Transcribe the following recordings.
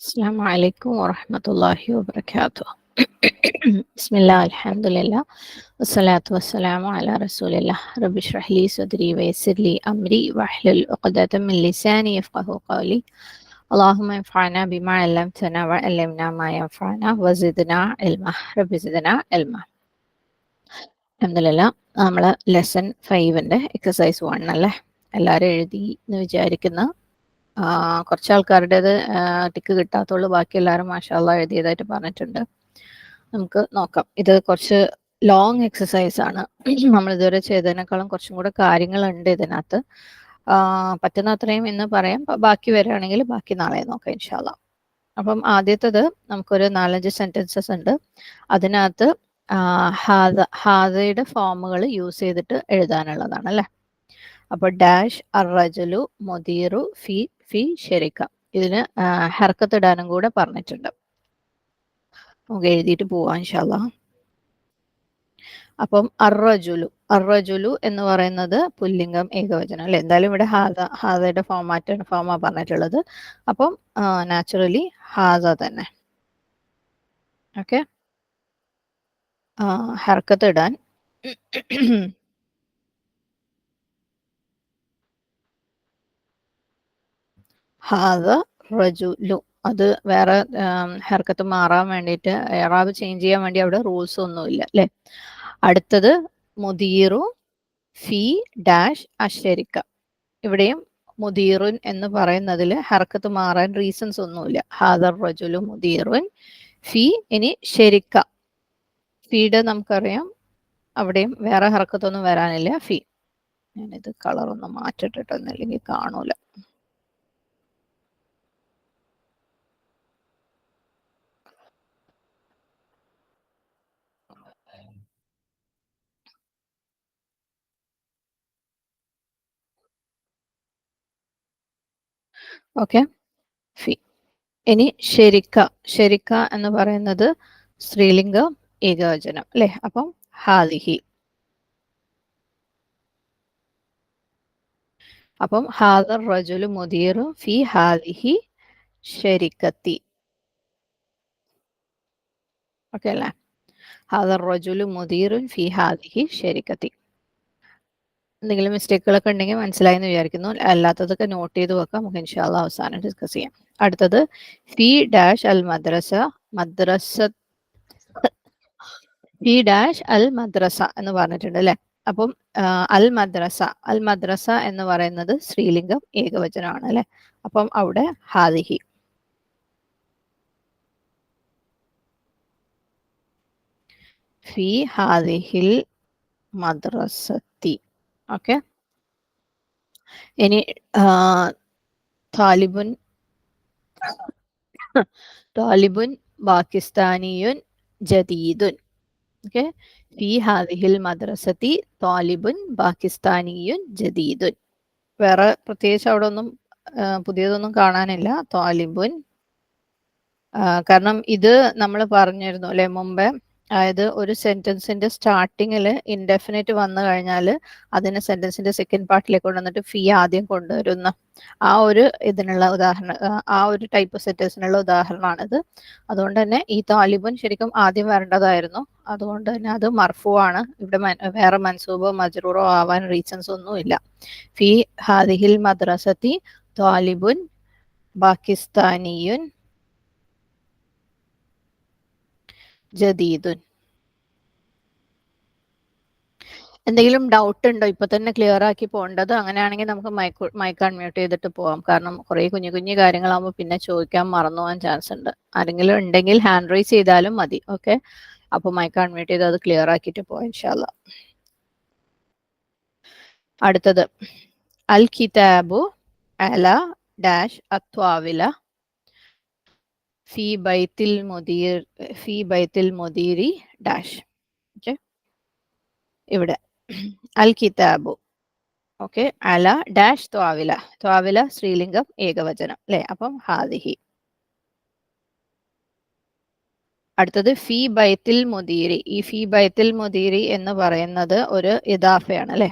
السلام عليكم ورحمة الله وبركاته. بسم الله الحمد لله والصلاة والسلام على رسول الله. رب اشرح لي صدري ويسر لي أمري واحلل عقدة من لساني يفقه قولي. اللهم انفعنا بما علمتنا وعلمنا ما ينفعنا وزدنا علما. رب زدنا علما. അൽഹംദുലില്ലാ നമ്മള് lesson 5ന്റെ exercise 1 അല്ലേ എല്ലാവരും എഴുതി എന്ന് വിചാരിക്കുന്നു. കുറച്ച് ആൾക്കാരുടേത് ടിക്ക് കിട്ടാത്തുള്ളൂ, ബാക്കി എല്ലാവരും മാഷാഅല്ലാഹ് എഴുതിയതായിട്ട് പറഞ്ഞിട്ടുണ്ട്. നമുക്ക് നോക്കാം. ഇത് കുറച്ച് ലോങ് എക്സസൈസ് ആണ്. നമ്മൾ ഇതുവരെ ചെയ്തതിനേക്കാളും കുറച്ചും കൂടെ കാര്യങ്ങളുണ്ട് ഇതിനകത്ത്. പറ്റുന്ന അത്രയും ഇന്ന് പറയാം, ബാക്കി വരികയാണെങ്കിൽ ബാക്കി നാളെ നോക്കാം ഇൻഷാല്ലാ. അപ്പം ആദ്യത്തേത് നമുക്കൊരു 4-5 സെന്റൻസസ് ഉണ്ട്. അതിനകത്ത് ഹാദയുടെ ഫോമുകൾ യൂസ് ചെയ്തിട്ട് എഴുതാനുള്ളതാണ് അല്ലേ. അപ്പോൾ ഡാഷ് അർറജുലു മുദീറു ഫി ഫി ഷെരിക്ക, ഇതിന് ഹർക്കത്ത് ഇടാനും കൂടെ പറഞ്ഞിട്ടുണ്ട്. നമുക്ക് എഴുതിയിട്ട് പോവാം ഇൻഷാല്ലാ. അപ്പം അർറജുലു എന്ന് പറയുന്നത് പുല്ലിംഗം ഏകവചനം അല്ലെ. എന്തായാലും ഇവിടെ ഹാദയുടെ ഫോമാ പറഞ്ഞിട്ടുള്ളത്. അപ്പം നാച്ചുറലി ഹാദ തന്നെ. ഓക്കെ, ഹർക്കത്ത് ഇടാൻ ഹാദ റജുലു, അത് വേറെ ഹർക്കത്ത് മാറാൻ വേണ്ടിയിട്ട് ഇറാബ് ചേഞ്ച് ചെയ്യാൻ വേണ്ടി അവിടെ റൂൾസ് ഒന്നുമില്ല അല്ലേ. അടുത്തത് മുദീറു ഫി ഡാഷ് അഷരിക്ക, ഇവിടെയും മുദീറുൻ എന്ന് പറയുന്നതിൽ ഹർക്കത്ത് മാറാൻ റീസൺസ് ഒന്നുമില്ല. ഹാദർ റജുലു മുദീറുൻ ഫി. ഇനി ഷെരിക്ക, ഫീഡ് നമുക്കറിയാം, അവിടെയും വേറെ ഹർക്കത്തൊന്നും വരാനില്ല. ഫി. ഞാനിത് കളറൊന്ന് മാറ്റിട്ടിട്ടൊന്നില്ലെങ്കിൽ കാണൂല. ഓക്കെ, ഫി. ഇനി ഷെരിക്ക എന്ന് പറയുന്നത് സ്ത്രീലിംഗ ഏകവചനം അല്ലെ. അപ്പം ഹാദിഹി. അപ്പം ഹാദർ റജുലു മുദീറു ഫി ഹാദിഹി ഷെരിക്കത്തി. ഓക്കെ അല്ലേ. ഹാദർ റജുലു മുദീറുൻ ഫി ഹാദിഹി ഷെരിക്കത്തി. എന്തെങ്കിലും മിസ്റ്റേക്കുകളൊക്കെ ഉണ്ടെങ്കിൽ മനസ്സിലായി എന്ന് വിചാരിക്കുന്നു. അല്ലാത്തതൊക്കെ നോട്ട് ചെയ്ത് വെക്കാം, നമുക്ക് ഇൻഷാല്ലാ അവസാനം ഡിസ്കസ് ചെയ്യാം. അടുത്തത് ഫി ഡാഷ് അൽ മദ്രസ ഫി ഡാഷ് അൽ മദ്രസ എന്ന് പറഞ്ഞിട്ടുണ്ട് അല്ലെ. അപ്പം അൽ മദ്രസ എന്ന് പറയുന്നത് സ്ത്രീലിംഗം ഏകവചനമാണ് അല്ലെ. അപ്പം അവിടെ ഹാദിഹി. ഫി ഹാദിഹിൽ മദ്രസത്തി. ഓക്കെ, ഇനി താലിബുൻ പാകിസ്ഥാനിയുൻ ജദീദുൻ. ഓക്കെ, ഫി ഹാദിഹിൽ മദ്രസത്തി താലിബുൻ പാകിസ്ഥാനിയുൻ ജദീദുൻ. വേറെ പ്രത്യേകിച്ച് അവിടെ ഒന്നും പുതിയതൊന്നും കാണാനില്ല. താലിബുൻ, കാരണം ഇത് നമ്മൾ പറഞ്ഞിരുന്നു അല്ലെ മുമ്പേ. അതായത് ഒരു സെന്റൻസിന്റെ സ്റ്റാർട്ടിങ്ങിൽ ഇൻഡെഫിനിറ്റ് വന്നു കഴിഞ്ഞാൽ അതിനെ സെന്റൻസിന്റെ സെക്കൻഡ് പാർട്ടിലേക്ക് കൊണ്ടുവന്നിട്ട് ഫി ആദ്യം കൊണ്ടുവരുന്ന ആ ഒരു ഇതിനുള്ള ഉദാഹരണം, ആ ഒരു ടൈപ്പ് സെന്റൻസിനുള്ള ഉദാഹരണമാണിത്. അതുകൊണ്ട് തന്നെ ഈ താലിബുൻ ശരിക്കും ആദ്യം വരേണ്ടതായിരുന്നു. അതുകൊണ്ട് തന്നെ അത് മർഫു ആണ്. ഇവിടെ വേറെ മൻസൂബോ മജ്റൂറോ ആവാൻ റീസൺസ് ഒന്നുമില്ല. ഫി ഹാദിഹിൽ മദ്രസത്തി താലിബുൻ പാകിസ്ഥാനിയുൻ ജദീദുൻ. എന്തെങ്കിലും ഡൗട്ട് ഉണ്ടോ? ഇപ്പൊ തന്നെ ക്ലിയർ ആക്കി പോകേണ്ടത്. അങ്ങനെയാണെങ്കിൽ നമുക്ക് മൈക്ക് അൺമ്യൂട്ട് ചെയ്തിട്ട് പോവാം. കാരണം കുറെ കുഞ്ഞു കുഞ്ഞു കാര്യങ്ങളാകുമ്പോൾ പിന്നെ ചോദിക്കാൻ മറന്നു പോകാൻ ചാൻസ് ഉണ്ട്. ആരെങ്കിലും ഉണ്ടെങ്കിൽ ഹാൻഡ് റൈസ് ചെയ്താലും മതി. ഓക്കെ, അപ്പൊ മൈക്ക് അൺമ്യൂട്ട് ചെയ്ത് അത് ക്ലിയർ ആക്കിയിട്ട് പോവാം ഇൻഷാല്ലാ. അടുത്തത് അൽ കിതാബു അല ഡാഷ് അത്വാവില ഫി ബൈത്തിൽ മുദീരി ഡാഷ്. ഓക്കെ, ഇവിടെ അൽ കിതാബു. ഓക്കെ, അല ഡാഷ് ത്വാവില സ്ത്രീലിംഗം ഏകവചനം അല്ലെ. അപ്പം ഹാദിഹി. അടുത്തത് ഫി ബൈത്തിൽ മുദീരി. ഈ ഫി ബൈത്തിൽ മുദീരി എന്ന് പറയുന്നത് ഒരു ഇദാഫയാണ് അല്ലെ.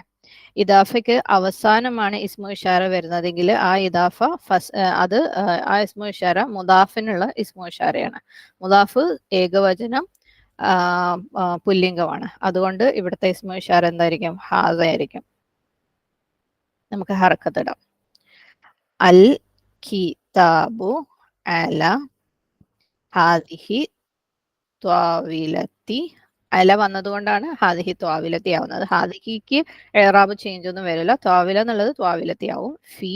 ഇദാഫയ്ക്ക് അവസാനമാണ് ഇസ്മു ഇഷാര വരുന്നതെങ്കിൽ ആ ഇദാഫ അത് ആ ഇസ്മു ഇഷാര മുദാഫിനുള്ള ഇസ്മു ഇഷാരയാണ്. മുദാഫ് ഏകവചനം പുല്ലിംഗമാണ്. അതുകൊണ്ട് ഇവിടുത്തെ ഇസ്മു ഇഷാര എന്തായിരിക്കും? ഹാദ ആയിരിക്കും. നമുക്ക് ഹറക്കത്തിടാം. അൽ കിതാബു അല ഹാദിഹി ത്വാവിലത്തി. അല വന്നതുകൊണ്ടാണ് ഹാദിഹി ത്വാവിലത്തി ആവുന്നത്. ഹാദിഹിക്ക് എറാബ് ചേഞ്ച് ഒന്നും വരില്ല. ത്വാവില എന്നുള്ളത് ത്വാവിലത്തി ആവും. ഫി,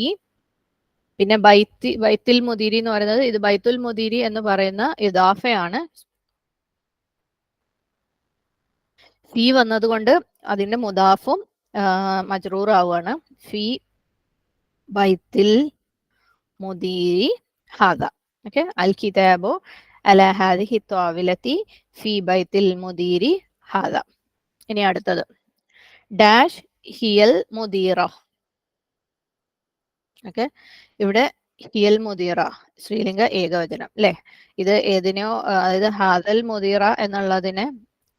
പിന്നെ ബൈത്തുൽ മുദീരി എന്ന് പറയുന്നത്, ഇത് ബൈത്തുൽ മുദീരി എന്ന് പറയുന്ന ഇദാഫയാണ്. ഫി വന്നതുകൊണ്ട് അതിന്റെ മുദാഫും മജ്റൂർ ആവുകയാണ്. ഫി ബൈത്തുൽ മുദീരി ഹാദ. ഓക്കെ, അൽ കിതാബു അല ഹാദിഹി ത്വാവിലത്തി ഫി ബൈത്തുൽ മുദീരി ഹാദ. ഇനി അടുത്തത് ഡാഷ് ഹിയൽ മുദീറ. ഓക്കെ, ഇവിടെ ഹിയൽ മുദീറ സ്ത്രീലിംഗ ഏകവചനം അല്ലെ. ഇത് ഏതിനെയോ, അതായത് ഹാദൽ മുദീറ എന്നുള്ളതിനെ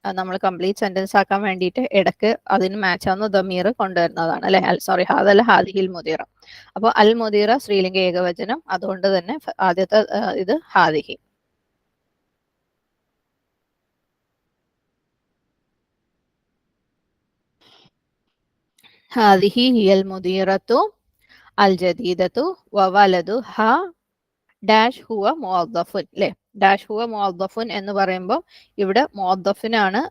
നമ്മൾ കംപ്ലീറ്റ് സെന്റൻസ് ആക്കാൻ വേണ്ടിയിട്ട് ഇടയ്ക്ക് അതിന് മാച്ച് ആവുന്ന ദമീർ കൊണ്ടുവരുന്നതാണ് അല്ലെ. സോറി, ഹാദൽ ഹാദിഹിൽ മുദീറ. അപ്പോൾ അൽ മുദീറ സ്ത്രീലിംഗ ഏകവചനം, അതുകൊണ്ട് തന്നെ ആദ്യത്തെ ഇത് ഹാദിഹി. ഹാദിഹി ഹിയൽ മുദീറത്തു അൽ ജദീദത്തു വവലദുഹാ ഡാഷ് ഹുവ മുഅദ്ദഫുൻ അല്ലെ. ഡാഷ് ഹുവ മുഅദ്ദഫുൻ എന്ന് പറയുമ്പോൾ ഇവിടെ മുഅദ്ദഫിനാണ്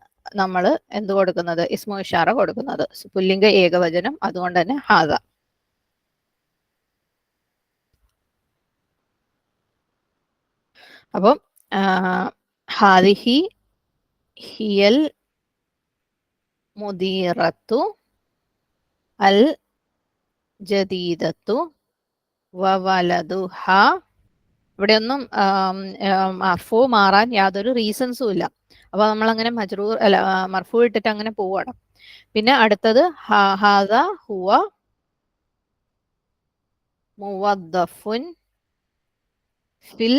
നമ്മൾ എന്ത് കൊടുക്കുന്നത്? ഇസ്മു ഇഷാറ കൊടുക്കുന്നത്. പുല്ലിംഗ ഏകവചനം, അതുകൊണ്ട് തന്നെ ഹാദ. അപ്പം ഹാദിഹി ഹിയൽ മുദീറത്തു അൽ ജദീദത്തു വവലദുഹ. ഇവിടെയൊന്നും മർഫു മാറാൻ യാതൊരു റീസൺസും ഇല്ല. അപ്പൊ നമ്മൾ അങ്ങനെ മജ്റൂർ അല്ല മർഫു ഇട്ടിട്ട് അങ്ങനെ പോവാണ്. പിന്നെ അടുത്തത് ഹാദ ഹുവ മുവദ്ദഫുൻ ഫിൽ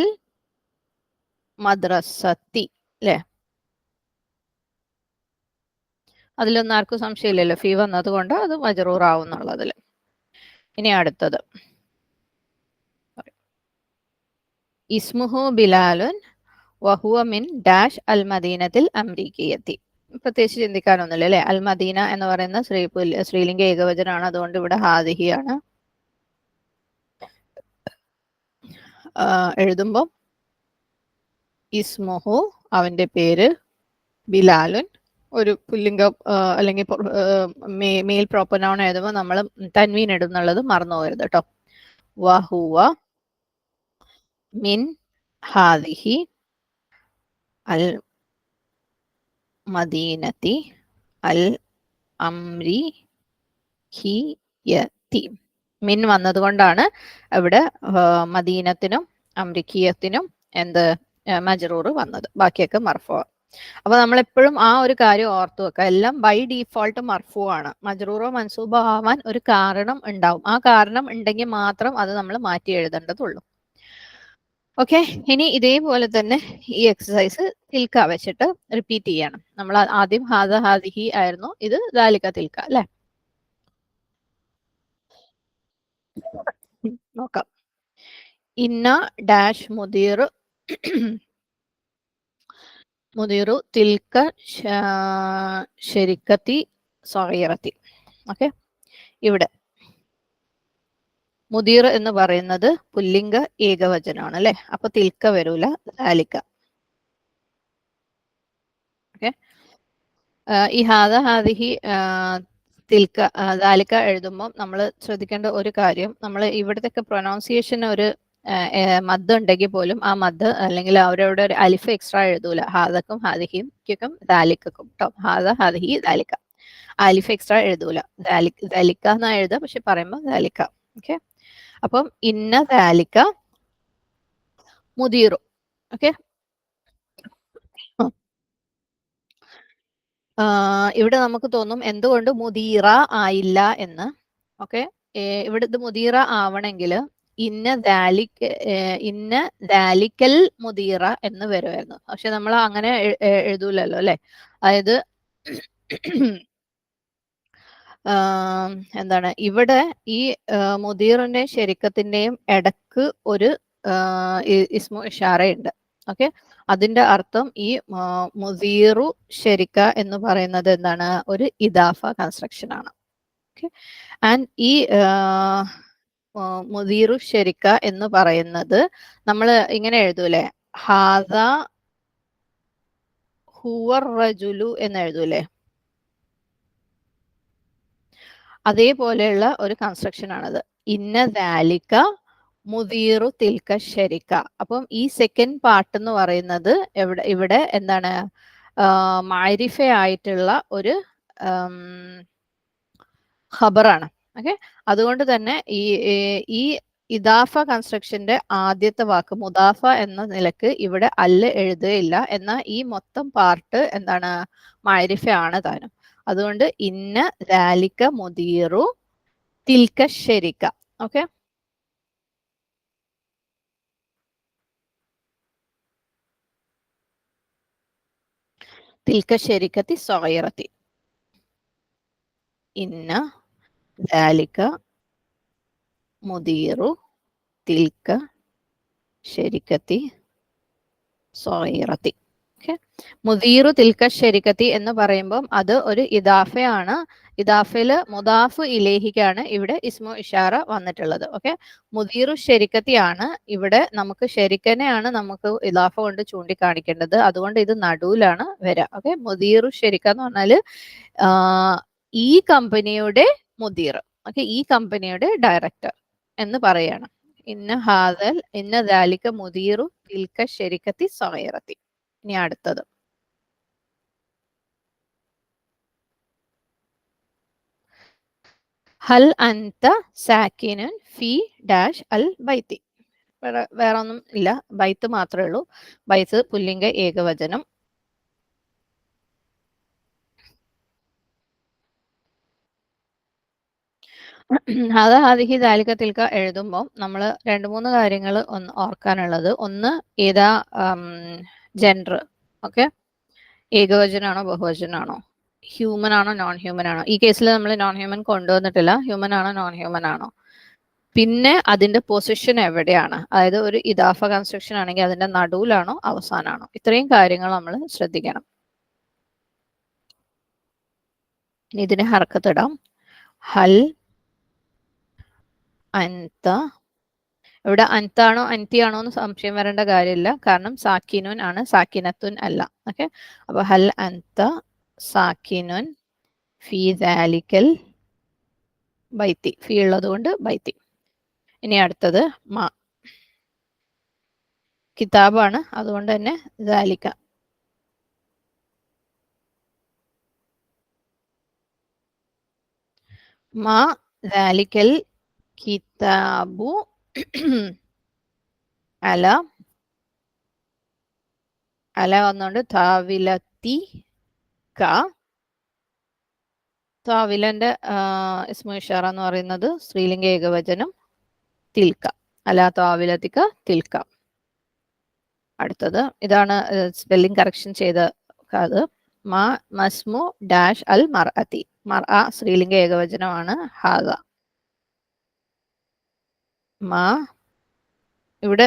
മദ്രസത്തി അല്ലെ. അതിലൊന്നും ആർക്കും സംശയമില്ലല്ലോ, ഫീ വന്നത് കൊണ്ട് അത് മജ്റൂർ ആവുന്നുള്ളതിൽ. ഇനി അടുത്തത് ഇസ്മുഹു ബിലാലുൻ വഹുവ മിൻ ഡാഷ് അൽ മദീനത്തിൽ അംരീകിയത്തി. പ്രത്യേകിച്ച് ചിന്തിക്കാനൊന്നുമില്ല അല്ലെ. അൽ മദീന എന്ന് പറയുന്ന സ്ത്രീലിംഗ ഏകവചനമാണ്, അതുകൊണ്ട് ഇവിടെ ഹാദിഹിയാണ്. എഴുതുമ്പോൾ ഇസ്മുഹു അവന്റെ പേര്, ബിലാലുൻ ഒരു പുല്ലിംഗ അല്ലെങ്കിൽ മെയിൽ പ്രോപ്പർ നൗൺ എഴുതുമ്പോൾ നമ്മൾ തൻവീൻ ഇടുന്നുള്ളത് മറന്നു പോകരുത് കേട്ടോ. വഹുവ മിൻ ഹാദിഹി അൽ മദീനത്തി അൽ അംരിഹിയത്തി. മിൻ വന്നതുകൊണ്ടാണ് ഇവിടെ മദീനത്തിനും അംരിഖിയത്തിനും എന്ത് മജ്റൂർ വന്നത്. ബാക്കിയൊക്കെ മർഫു. അപ്പൊ നമ്മൾ എപ്പോഴും ആ ഒരു കാര്യം ഓർത്തു വെക്കുക, എല്ലാം ബൈ ഡീഫോൾട്ട് മർഫു ആണ്. മജ്റൂറോ മൻസൂബോ ആവാൻ ഒരു കാരണം ഉണ്ടാവും. ആ കാരണം ഉണ്ടെങ്കിൽ മാത്രം അത് നമ്മൾ മാറ്റി എഴുതേണ്ടതുള്ളൂ. ഓക്കെ, ഇനി ഇതേപോലെ തന്നെ ഈ എക്സസൈസ് തിൽക്ക വെച്ചിട്ട് റിപ്പീറ്റ് ചെയ്യണം. നമ്മൾ ആദ്യം ഹാദ ഹാദിഹി ആയിരുന്നു, ഇത് ദാലിക തിൽക്ക അല്ലെ. നോക്കാം. ഇന്ന ഡാഷ് മുദീറു തിൽക്ക ശരിക്കത്തി സഗീറത്തി. ഓക്കെ, ഇവിടെ മുദീർ എന്ന് പറയുന്നത് പുല്ലിംഗ ഏകവചനമാണ് അല്ലെ. അപ്പൊ തിൽക്ക വരൂല, ദാലിക. ഓക്കെ, ഈ ഹാദ ഹാദിഹി തിൽക്ക ദാലിക എഴുതുമ്പോൾ നമ്മൾ ശ്രദ്ധിക്കേണ്ട ഒരു കാര്യം, നമ്മൾ ഇവിടത്തെ പ്രൊനൗൺസിയേഷൻ ഒരു മദ് ഉണ്ടെങ്കിൽ പോലും ആ മദ് അല്ലെങ്കിൽ അവരവിടെ ഒരു അലിഫ് എക്സ്ട്രാ എഴുതൂല. ഹാദക്കും ഹാദിഹിക്കും ദാലിക്കും കേട്ടോ. ഹാദ ഹാദിഹി ദാലിക, അലിഫ് എക്സ്ട്രാ എഴുതൂല. ദാലിക എന്നാ എഴുതുക, പക്ഷെ പറയുമ്പോൾ ദാലിക. ഓക്കെ, അപ്പം ഇന്ന ദാലിക മുദീറു. ഓക്കെ, ഇവിടെ നമുക്ക് തോന്നും എന്തുകൊണ്ട് മുദീറ ആയില്ല എന്ന്. ഓക്കെ, ഇവിടെ ഇത് മുദീറ ആവണമെങ്കിൽ ഇന്ന ദാലിക്കൽ മുദീറ എന്ന് വരുമായിരുന്നു. പക്ഷെ നമ്മൾ അങ്ങനെ എഴുതൂലല്ലോ അല്ലെ. അതായത് എന്താണ് ഇവിടെ ഈ മുദീറിന്റെയും ശരിക്കത്തിന്റെയും ഇടക്ക് ഒരു ഇസ്മു ഇഷാറയുണ്ട്. ഓക്കെ, അതിന്റെ അർത്ഥം ഈ മുദീറു ശരിക്ക എന്ന് പറയുന്നത് എന്താണ്, ഒരു ഇദാഫ കൺസ്ട്രക്ഷൻ ആണ്. ഓക്കെ, ആൻഡ് ഈ മുദീറു ശരിക്ക എന്ന് പറയുന്നത് നമ്മൾ ഇങ്ങനെ എഴുതൂലേ, ഹാദ ഹുവർ റജുലു എന്ന് എഴുതൂലേ, അതേപോലെയുള്ള ഒരു കൺസ്ട്രക്ഷൻ ആണത്. ഇന്ന ദാലിക മുദീറു തിൽക്ക ശരിക്ക. അപ്പം ഈ സെക്കൻഡ് പാർട്ട് എന്ന് പറയുന്നത് ഇവിടെ എന്താണ്, മാരിഫ ആയിട്ടുള്ള ഒരു ഖബറാണ്. ഓക്കെ, അതുകൊണ്ട് തന്നെ ഈ ഇദാഫ കൺസ്ട്രക്ഷന്റെ ആദ്യത്തെ വാക്ക് മുദാഫ എന്ന നിലക്ക് ഇവിടെ അല്ല് എഴുതുകയില്ല. എന്നാൽ ഈ മൊത്തം പാർട്ട് എന്താണ്, മാരിഫ ആണ് താനും. അതുകൊണ്ട് ഇന്ന ദാലിക മുദീറു തിൽക്ക ശരിക്ക. ഓക്കെ, തിൽക്ക ശരിക്കത്തി സഗീറത്തി. ഇന്ന ദാലിക മുദീറു തിൽക്ക ശരിക്കത്തി സഗീറത്തി. ഓക്കെ, മുദീറു തിൽക്ക ശരിക്കത്തി എന്ന് പറയുമ്പം അത് ഒരു ഇദാഫയാണ്. ഇദാഫയില് മുദാഫ് ഇലേഹിക്കാണ് ഇവിടെ ഇസ്മു ഇഷാറ വന്നിട്ടുള്ളത്. ഓക്കെ, മുദീറു ശരിക്കത്തി ആണ് ഇവിടെ നമുക്ക് ശരിക്കനെയാണ് നമുക്ക് ഇദാഫ കൊണ്ട് ചൂണ്ടിക്കാണിക്കേണ്ടത്. അതുകൊണ്ട് ഇത് നടുവിലാണ് വരിക. ഓക്കെ, മുദീറു ശരിക്ക എന്ന് പറഞ്ഞാല് ഈ കമ്പനിയുടെ മുദീർ. ഓക്കെ, ഈ കമ്പനിയുടെ ഡയറക്ടർ എന്ന് പറയാണ്. ഇന്ന ദാലിക മുദീറു തിൽക്ക ശരിക്കത്തി സഗീറത്തി. ഇനി അടുത്തത് ഹൽ അൻത സാക്കിനുൻ ഫി ഡാഷ് അൽ ബൈത്തി. വേറെ ഒന്നും ഇല്ല, ബൈത്ത് മാത്രമേ ഉള്ളൂ. ബൈത്ത് പുല്ലിംഗ ഏകവചനം. അത് ഹാദിഹി ദാലിക തിൽക്ക എഴുതുമ്പോൾ നമ്മൾ 2-3 കാര്യങ്ങൾ ഒന്ന് ഓർക്കാനുള്ളത്. ഒന്ന്, ഏതാ ജെൻഡർ. ഓക്കെ, ഏകവചനാണോ ബഹുവചനാണോ, ഹ്യൂമൻ ആണോ നോൺ ഹ്യൂമൻ ആണോ. ഈ കേസിൽ നമ്മൾ നോൺ ഹ്യൂമൻ കൊണ്ടുവന്നിട്ടില്ല. ഹ്യൂമൻ ആണോ നോൺ ഹ്യൂമൻ ആണോ. പിന്നെ അതിന്റെ പൊസിഷൻ എവിടെയാണ്, അതായത് ഒരു ഇദാഫ കൺസ്ട്രക്ഷൻ ആണെങ്കിൽ അതിന്റെ നടുവിലാണോ അവസാനാണോ. ഇത്രയും കാര്യങ്ങൾ നമ്മൾ ശ്രദ്ധിക്കണം. ഇനി ഇതിനെ ഹർക്കത്തിടാം. ഹൽ അൻത. ഇവിടെ അൻതാണോ അൻതിയാണോ എന്ന് സംശയം വരേണ്ട കാര്യമില്ല, കാരണം സാക്കിനുൻ ആണ്, സാക്കിനത്തുൻ അല്ല. ഓക്കെ, അപ്പൊ ഹൽ അൻത സാക്കിനുൻ ഫി ദാലിക്കൽ ബൈത്തി. ഫി ഉള്ളത് കൊണ്ട് ബൈത്തി. ഇനി അടുത്തത് മാ, കിതാബാണ്, അതുകൊണ്ട് തന്നെ ദാലിക. മാ ദാലിക്കൽ കിതാബു അല. അല വന്നുകൊണ്ട് താവിലത്തി ക. താവിലന്റെ ഇസ്മു ഇഷാറ എന്ന് പറയുന്നത് സ്ത്രീലിംഗ ഏകവചനം തിൽക്ക. അല താവിലത്തിക്ക തിൽക്ക. അടുത്തത് ഇതാണ് സ്പെല്ലിംഗ് കറക്ഷൻ ചെയ്ത അത്. മാ മസ്മു ഡാഷ് അൽ മർഅത്തി. മർഅ സ്ത്രീലിംഗ ഏകവചനമാണ്. ഹാദ. മാ ഇവിടെ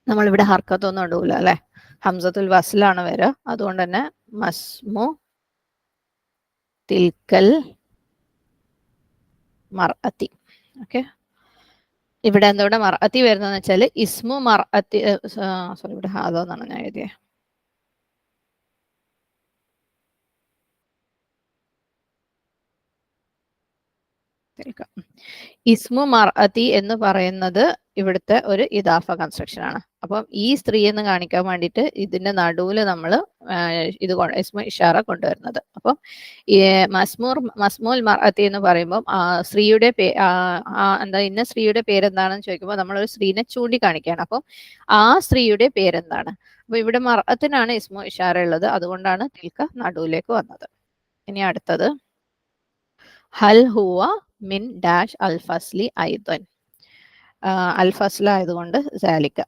നമ്മളിവിടെ ഹർക്കത്തൊന്നും ഇടൂല അല്ലെ, ഹംസത്തുൽ വസ്ലാണ് വരിക. അതുകൊണ്ട് തന്നെ മസ്മു തിൽക്കൽ മർഅത്തി. ഓക്കെ, ഇവിടെ എന്തോടെ മർഅത്തി വരുന്നതെന്ന് വെച്ചാൽ ഇസ്മു മർഅത്തി, സോറി ഇവിടെ ഹാദോ എന്നാണ് ഞാൻ എഴുതിയത്. ഇസ്മു മർഅത്തി എന്ന് പറയുന്നത് ഇവിടുത്തെ ഒരു ഇദാഫ കൺസ്ട്രക്ഷൻ ആണ്. അപ്പം ഈ സ്ത്രീ എന്ന് കാണിക്കാൻ വേണ്ടിയിട്ട് ഇതിന്റെ നടുവിൽ നമ്മൾ ഇത് ഇസ്മു ഇഷാറ കൊണ്ടുവരുന്നത്. അപ്പം മസ്മൂൽ മർഅത്തി എന്ന് പറയുമ്പോൾ സ്ത്രീയുടെ എന്താ, ഇന്ന സ്ത്രീയുടെ പേരെന്താണെന്ന് ചോദിക്കുമ്പോൾ നമ്മളൊരു സ്ത്രീനെ ചൂണ്ടിക്കാണിക്കുകയാണ്. അപ്പം ആ സ്ത്രീയുടെ പേരെന്താണ്. അപ്പൊ ഇവിടെ മർഅത്തിനാണ് ഇസ്മു ഇഷാറ ഉള്ളത്, അതുകൊണ്ടാണ് തിൽക്ക നടുവിലേക്ക് വന്നത്. ഇനി അടുത്തത് ഹൽ ഹുവ മിൻ ഡാഷ് അൽ ഫസ്ലി ഐദൻ. അൽ ഫസ്ല ആയതുകൊണ്ട് സാലിക്ക.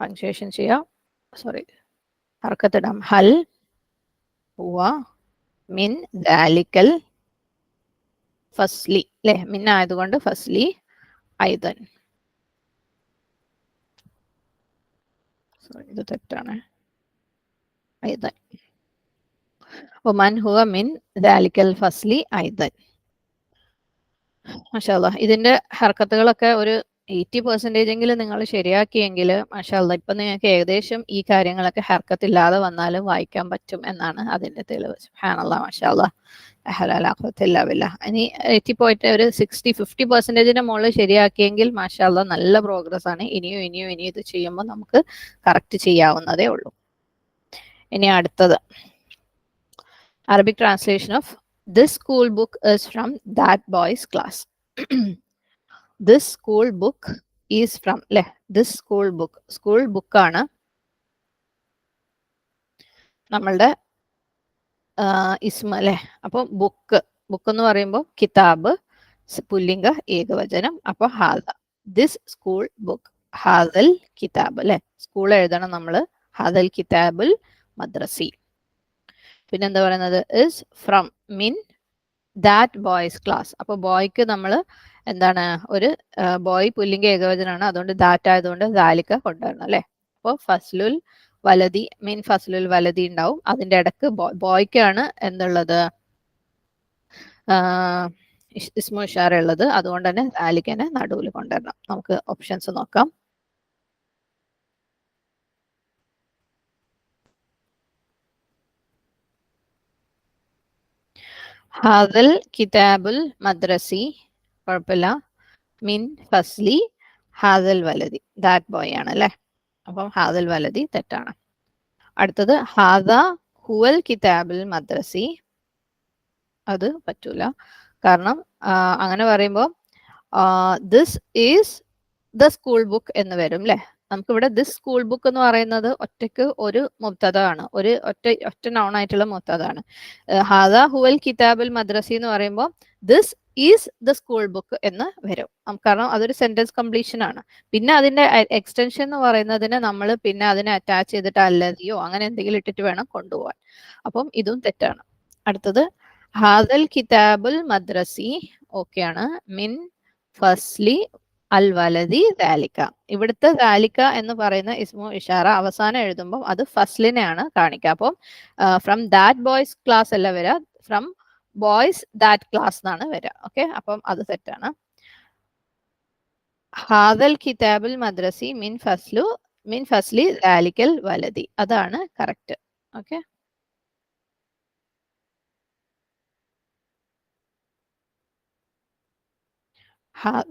പങ്ക്ച്വേഷൻ ചെയ്യാം. സോറി, ഹർക്കത്തിടാം. ഹൽ ഹുവ മിൻ ദാലിക്കൽ ഫസ്ലി, അല്ലെ? മിൻ ആയതുകൊണ്ട് ഫസ്ലി ഐദൻ. സോറി, ഇത് തെറ്റാണ്. ഐദൻ. വമൻ ഹുവ മിൻ ദാലിക്കൽ ഫസ്ലി ഐദൻ. മാഷാല്ലാ, ഇതിന്റെ ഹർക്കത്തുകളൊക്കെ ഒരു 80% എങ്കിലും നിങ്ങൾ ശരിയാക്കിയെങ്കിൽ മാഷാല്ലാ ഇപ്പൊ നിങ്ങൾക്ക് ഏകദേശം ഈ കാര്യങ്ങളൊക്കെ ഹർക്കത്തില്ലാതെ വന്നാലും വായിക്കാൻ പറ്റും എന്നാണ് അതിന്റെ തെളിവ്. സുബ്ഹാനല്ലാഹ്, മാഷാല്ലാ, ഇനി 80 ഒരു 50% മുകളിൽ ശരിയാക്കിയെങ്കിൽ മാഷാല്ലാ നല്ല പ്രോഗ്രസ് ആണ്. ഇനിയും ഇത് ചെയ്യുമ്പോൾ നമുക്ക് കറക്റ്റ് ചെയ്യാവുന്നതേ ഉള്ളൂ. ഇനി അടുത്തത് Arabic translation of this school book is from that boys class. This school book is from, അല്ലെ? ദിസ് സ്കൂൾ ബുക്ക്, സ്കൂൾ ബുക്കാണ് നമ്മളുടെ ഇസ്മ, അല്ലെ? അപ്പൊ ബുക്ക് എന്ന് പറയുമ്പോൾ കിതാബ് പുല്ലിംഗ ഏകവചനം. അപ്പൊ ഹാദ, ദിസ് സ്കൂൾ ബുക്ക്, ഹാദൽ കിതാബ്, അല്ലെ? സ്കൂൾ എഴുതണം നമ്മള്, ഹാദൽ കിതാബുൽ മദ്രസി. പിന്നെന്താ പറയുന്നത്? ഇസ് ഫ്രം, മിൻ ദാറ്റ് ബോയ്സ് ക്ലാസ്. അപ്പൊ ബോയ്ക്ക് നമ്മൾ എന്താണ്, ഒരു ബോയ് പുല്ലിംഗ ഏകവചനാണ്, അതുകൊണ്ട് ദാറ്റ് ആയതുകൊണ്ട് ദാലിക്ക കൊണ്ടുവരണം, അല്ലെ? അപ്പൊ ഫസ്ലുൽ വലതി, മീൻ ഫസ്ലുൽ വലതി ഉണ്ടാവും. അതിന്റെ ഇടക്ക് ബോയ്ക്കാണ് എന്തുള്ളത്, ഇസ്മു ഇഷാറ ഉള്ളത്. അതുകൊണ്ട് തന്നെ ദാലിക്കനെ നടുവിൽ കൊണ്ടുവരണം. നമുക്ക് ഓപ്ഷൻസ് നോക്കാം. ഹാദൽ കിതാബുൽ മദ്രസി, കുഴപ്പമില്ല. മിൻ ഫസ്ലി ഹാദൽ വലതി, ദാറ്റ് ബോയ് ആണ്, അല്ലെ? അപ്പം ഹാദൽ വലതി തെറ്റാണ്. അടുത്തത് ഹാദ ഹുവൽ കിതാബുൽ മദ്രസി, അത് പറ്റൂല. കാരണം അങ്ങനെ പറയുമ്പോൾ this is the school book എന്ന് വരും, അല്ലെ? നമുക്കിവിടെ ദിസ് സ്കൂൾ ബുക്ക് എന്ന് പറയുന്നത് ഒറ്റയ്ക്ക് ഒരു മുബ്തദ ആണ്, ഒരു ഒറ്റ നൗൺ ആയിട്ടുള്ള മുബ്തദ ആണ്. ഹാദ ഹുവൽ കിതാബുൽ മദ്രസി എന്ന് പറയുമ്പോൾ this is the school book എന്ന് വരും. കാരണം അതൊരു സെന്റൻസ് കംപ്ലീഷൻ ആണ്. പിന്നെ അതിന്റെ എക്സ്റ്റൻഷൻ എന്ന് പറയുന്നതിന് നമ്മൾ പിന്നെ അതിനെ അറ്റാച്ച് ചെയ്തിട്ട് അല്ലതിയോ അങ്ങനെ എന്തെങ്കിലും ഇട്ടിട്ട് വേണം കൊണ്ടുപോകാൻ. അപ്പം ഇതും തെറ്റാണ്. അടുത്തത് ഹാദൽ കിതാബുൽ മദ്രസി, ഓക്കെ ആണ്. മിൻ ഫസ്ലി അൽ വലതി ദാലിക്ക. ഇവിടുത്തെ ദാലിക്ക എന്ന് പറയുന്ന ഇസ്മു ഇഷാറ അവസാനം എഴുതുമ്പോൾ അത് ഫസ്ലിനെയാണ് കാണിക്കുക. അപ്പം ഫ്രം ദാറ്റ് ബോയ്സ് ക്ലാസ് അല്ല വരിക, ഫ്രം ബോയ്സ് ദാറ്റ് ക്ലാസ് എന്നാണ് വരിക. ഓക്കെ, അപ്പം അത് തെറ്റാണ്. ഹാദൽ കിതാബുൽ മദ്രസി മിൻ ഫസ്ലി ദാലിക്കൽ വലതി, അതാണ് കറക്റ്റ്. ഓക്കെ,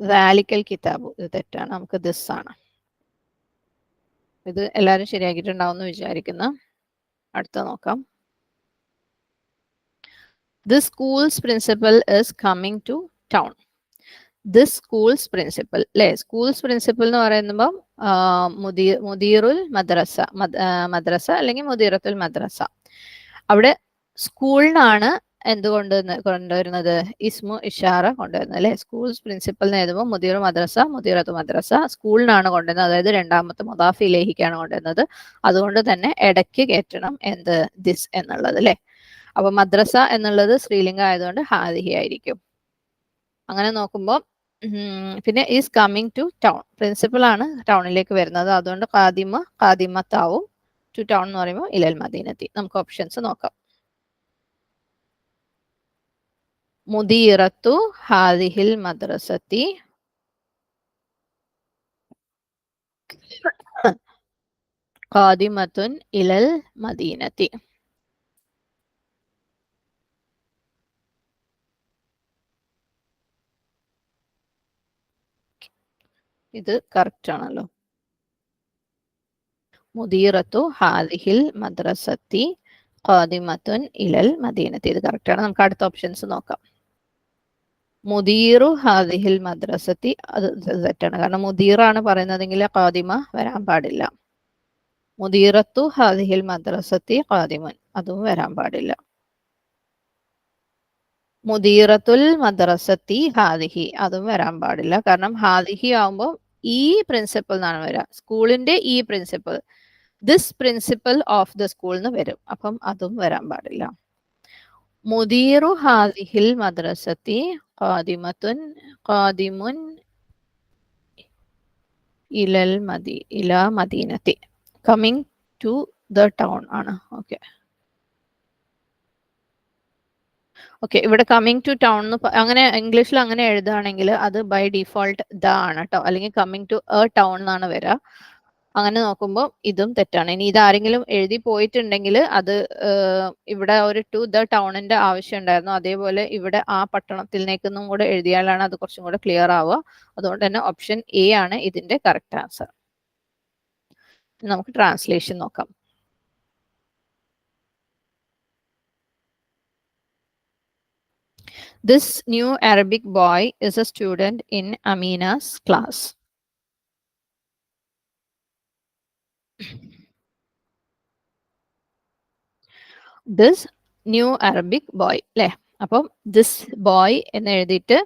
ദാലിക്കൽ കിതാബു, ഇത് തെറ്റാണ്. നമുക്ക് ദിസ് ആണ്. ഇത് എല്ലാവരും ശരിയാക്കിയിട്ടുണ്ടാവും എന്ന് വിചാരിക്കുന്നു. അടുത്ത നോക്കാം. This schools principal is coming to town. This schools principal, അല്ലെ? സ്കൂൾസ് പ്രിൻസിപ്പൽ എന്ന് പറയുമ്പോൾ മുദീറുൽ മദ്രസ, മദ്രസ അല്ലെങ്കിൽ മുദീറത്തുൽ മദ്രസ. അവിടെ സ്കൂളിനാണ് കൊണ്ടുവരുന്നത്, ഇസ്മു ഇഷാറ കൊണ്ടുവരുന്നത്, അല്ലെ? സ്കൂൾസ് പ്രിൻസിപ്പൽ എന്ന് എഴുതുമ്പോൾ മുദീറു മദ്രസ, മുദീറത്തു മദ്രസ, സ്കൂളിനാണ് കൊണ്ടുവരുന്നത്, അതായത് രണ്ടാമത്തെ മുദാഫ് ഇലൈഹിക്കാണ് കൊണ്ടുവരുന്നത്. അതുകൊണ്ട് തന്നെ ഇടയ്ക്ക് കയറ്റണം എന്ത്, ദിസ് എന്നുള്ളത്, അല്ലെ? അപ്പൊ മദ്രസ എന്നുള്ളത് സ്ത്രീലിംഗ ആയതുകൊണ്ട് ഹാദിഹി ആയിരിക്കും. അങ്ങനെ നോക്കുമ്പോൾ പിന്നെ is coming to town, principal ആണ് ടൗണിലേക്ക് വരുന്നത്, അതുകൊണ്ട് ഖാദിമത്താവും. ടു ടൗൺ എന്ന് പറയുമ്പോൾ ഇലൽ മദീനത്തി. നമുക്ക് ഓപ്ഷൻസ് നോക്കാം. മുദീറത്തു ഹാദിഹിൽ മദ്രസത്തി, ഖാദിമത്തുൻ ഇലൽ മദീനത്തി. ഇത് കറക്റ്റ് ആണല്ലോ. മുദീറത്തു ഹാദിഹിൽ മദ്രസത്തി ഖാദിമത്തുൻ ഇലൽ മദീനത്തി, ഇത് കറക്റ്റ് ആണ്. നമുക്ക് അടുത്ത ഓപ്ഷൻസ് നോക്കാം. മുദീറു ഹാദിഹിൽ മദ്രസത്തി, അത് തെറ്റാണ്. കാരണം മുദീറാണ് പറയുന്നതെങ്കിൽ ഖാദിമ വരാൻ പാടില്ല. മുദീറത്തു ഹാദിഹിൽ മദ്രസത്തി ഖാദിമുൻ, അതും വരാൻ പാടില്ല. മുദീറത്തുൽ മദ്രസത്തി ഹാദിഹി, അതും വരാൻ പാടില്ല. കാരണം ഹാദിഹി ആവുമ്പോൾ ഈ പ്രിൻസിപ്പൽ എന്നാണ് വരിക, സ്കൂളിന്റെ ഈ principal. This principal of the school എന്ന് വരും. അപ്പം അതും വരാൻ പാടില്ല. മുദീറു ഹാദിഹിൽ മദ്രസത്തി ഖാദിമുൻ ഇലാ മദീനത്തി. കമ്മിങ് ടു ദ ടൗൺ ആണ്. ഓക്കെ ഓക്കെ, ഇവിടെ കമ്മിങ് ടു ടൗൺ അങ്ങനെ ഇംഗ്ലീഷിൽ അങ്ങനെ എഴുതുകയാണെങ്കിൽ അത് ബൈ ഡിഫോൾട്ട് ദ ആണ് കേട്ടോ, അല്ലെങ്കിൽ കമ്മിങ് ടു എ ടൗൺ എന്നാണ് വരിക. അങ്ങനെ നോക്കുമ്പോൾ ഇതും തെറ്റാണ്. ഇനി ഇതാരെങ്കിലും എഴുതി പോയിട്ടുണ്ടെങ്കിൽ അത് ഇവിടെ ഒരു ടു ദ ടൗണിന്റെ ആവശ്യം ഉണ്ടായിരുന്നു, അതേപോലെ ഇവിടെ ആ പട്ടണത്തിലേക്കെന്നും കൂടെ എഴുതിയാലാണ് അത് കുറച്ചും കൂടെ ക്ലിയർ ആവുക. അതുകൊണ്ട് തന്നെ ഓപ്ഷൻ എ ആണ് ഇതിന്റെ കറക്റ്റ് ആൻസർ. നമുക്ക് ട്രാൻസ്ലേഷൻ നോക്കാം. This new Arabic boy is a student in Amina's class. This new Arabic boy അല്ലേ? അപ്പം ദിസ് ബോയ് എന്ന് എഴുതിയിട്ട്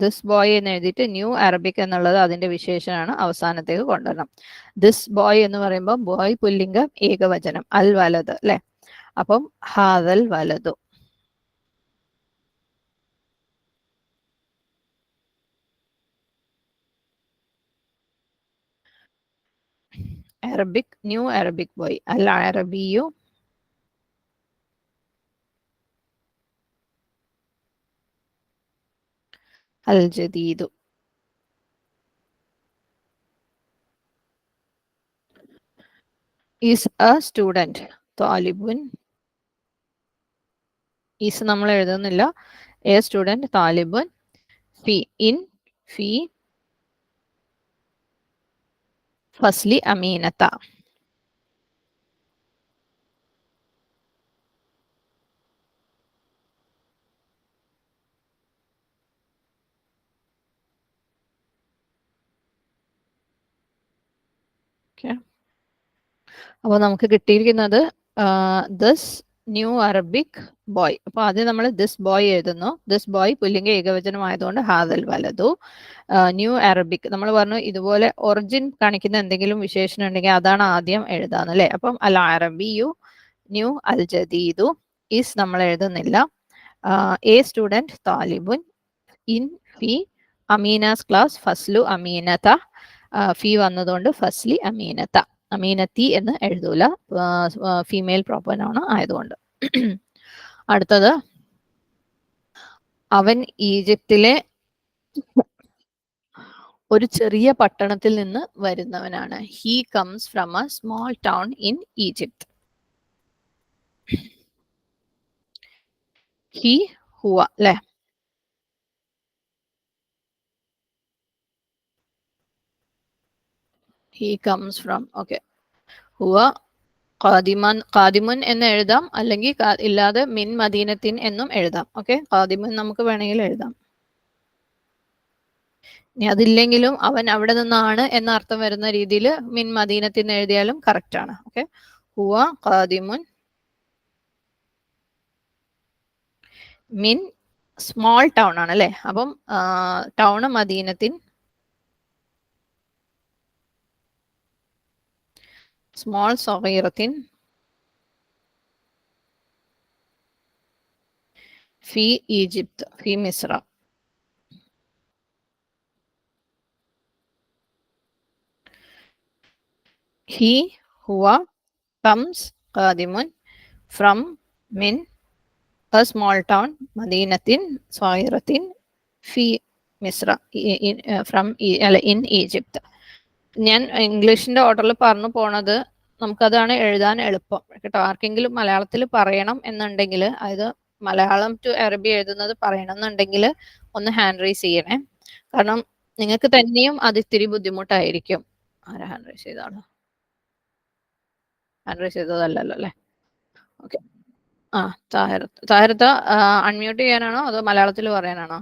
ദിസ് ബോയ് എന്ന് എഴുതിയിട്ട് ന്യൂ അറബിക് എന്നുള്ളത് അതിന്റെ വിശേഷനാണ്, അവസാനത്തേക്ക് കൊണ്ടുവരണം. ദിസ് ബോയ് എന്ന് പറയുമ്പോൾ ബോയ് പുല്ലിംഗം ഏകവചനം, അൽ വലത് അല്ലെ? അപ്പം ഹാദൽ വലതു. Arabic, new Arabic boy. അൽ അറബിയു അൽ ജദീദു. Is a student. താലിബുൻ. ഈസ് നമ്മൾ എഴുതുന്നില്ല. A student. താലിബുൻ. ഫി ഇൻ ഫി ഫസ്ലി അമീനത്ത. അപ്പോൾ നമുക്ക് കിട്ടിയിരിക്കുന്നത് ദിസ് ന്യൂ അറബിക് ബോയ്. അപ്പൊ ആദ്യം നമ്മൾ ദിസ് ബോയ് എഴുതുന്നു. ദിസ് ബോയ് പുല്ലിംഗ ഏകവചനം ആയതുകൊണ്ട് ഹാദൽ വലതു. ന്യൂ അറബിക് നമ്മൾ പറഞ്ഞു ഇതുപോലെ ഒറിജിൻ കാണിക്കുന്ന എന്തെങ്കിലും വിശേഷണം ഉണ്ടെങ്കിൽ അതാണ് ആദ്യം എഴുതാന്ന് അല്ലെ? അപ്പം അൽ അറബിയു, ന്യൂ, അൽ ജദീദു. ഈസ് നമ്മൾ എഴുതുന്നില്ല. A student. താലിബുൻ. ഇൻ ഫി അമീനാസ് ക്ലാസ്. ഫസ്ലു അമീനത. ഫി വന്നതുകൊണ്ട് ഫസ്ലി അമീനത്ത. അമീനത്തി എന്ന് എഴുതൂല, ഫീമെയിൽ പ്രോപ്പർനൗൺ ആയതുകൊണ്ട്. അടുത്തത്, അവൻ ഈജിപ്തിലെ ഒരു ചെറിയ പട്ടണത്തിൽ നിന്ന് വരുന്നവനാണ്. He comes from a small town in Egypt. He ഹുവ അല്ലെ? He comes from. ഓക്കെ, ഹുവ ഖാദിമുൻ എന്ന് എഴുതാം, അല്ലെങ്കിൽ ഇല്ലാതെ മിൻ മദീനത്തിൻ എന്നും എഴുതാം. ഓക്കെ, ഖാദിമുൻ നമുക്ക് വേണമെങ്കിൽ എഴുതാം. ഇനി അതില്ലെങ്കിലും അവൻ അവിടെ നിന്നാണ് എന്ന അർത്ഥം വരുന്ന രീതിയിൽ മിൻ മദീനത്തിൻ എഴുതിയാലും കറക്റ്റ് ആണ്. ഓക്കെ, ഹുവ ഖാദിമുൻ മിൻ സ്മോൾ ടൗൺ ആണ് അല്ലെ? അപ്പം ടൗണ് മദീനത്തിൻ, സ്മോൾ സഗീറത്തിൻ ഫി ഈജിപ്ത്, ഫി മിസ്ര. ഹി ഹുവ കംസ് ഖാദിമുൻ ഫ്രം മിൻ എ സ്മോൾ ടൗൺ മദീനത്തിൻ സഗീറത്തിൻ ഫി മിസ്ര, ഫ്രം അല്ല ഇൻ ഈജിപ്ത്. ഞാൻ ഇംഗ്ലീഷിന്റെ ഓർഡറിൽ പറഞ്ഞു പോണത് നമുക്കതാണ് എഴുതാൻ എളുപ്പം കേട്ടോ. ആർക്കെങ്കിലും മലയാളത്തിൽ പറയണം എന്നുണ്ടെങ്കിൽ, അതായത് മലയാളം ടു അറബി എഴുതുന്നത് പറയണം എന്നുണ്ടെങ്കിൽ ഒന്ന് ഹാൻഡ് റൈസ് ചെയ്യണേ. കാരണം നിങ്ങൾക്ക് തന്നെയും അത് ഇത്തിരി ബുദ്ധിമുട്ടായിരിക്കും. ആരാ ഹാൻഡ് റൈസ് ചെയ്താണ്? ഹാൻഡ് റൈസ് ചെയ്തതല്ലല്ലോ അല്ലേ? ഓക്കെ, ആ താഹിറത്ത അൺമ്യൂട്ട് ചെയ്യാനാണോ അതോ മലയാളത്തിൽ പറയാനാണോ?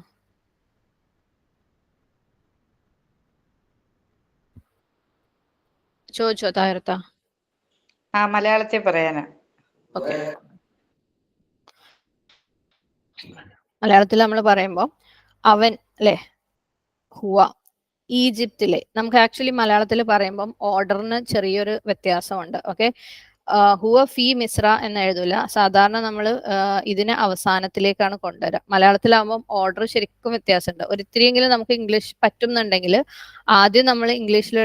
ചോദിച്ചോ താഹിറത്ത? മലയാളത്തിൽ പറയാനാ. ഓക്കെ, മലയാളത്തിൽ നമ്മൾ പറയുമ്പോൾ അവൻ അല്ലെ? ഹുവ. ഈജിപ്തിലെ, നമുക്ക് ആക്ച്വലി മലയാളത്തിൽ പറയുമ്പം ഓർഡറിന് ചെറിയൊരു വ്യത്യാസമുണ്ട്. ഓക്കെ, ഹുവ ഫി മിസ്ര എന്ന് എഴുതൂല. സാധാരണ നമ്മൾ ഇതിനെ അവസാനത്തിലേക്കാണ് കൊണ്ടുവരിക. മലയാളത്തിലാവുമ്പം ഓർഡർ ശരിക്കും വ്യത്യാസമുണ്ട്. ഒരിത്തിരിയെങ്കിലും നമുക്ക് ഇംഗ്ലീഷ് പറ്റുന്നുണ്ടെങ്കിൽ ആദ്യം നമ്മൾ ഇംഗ്ലീഷിൽ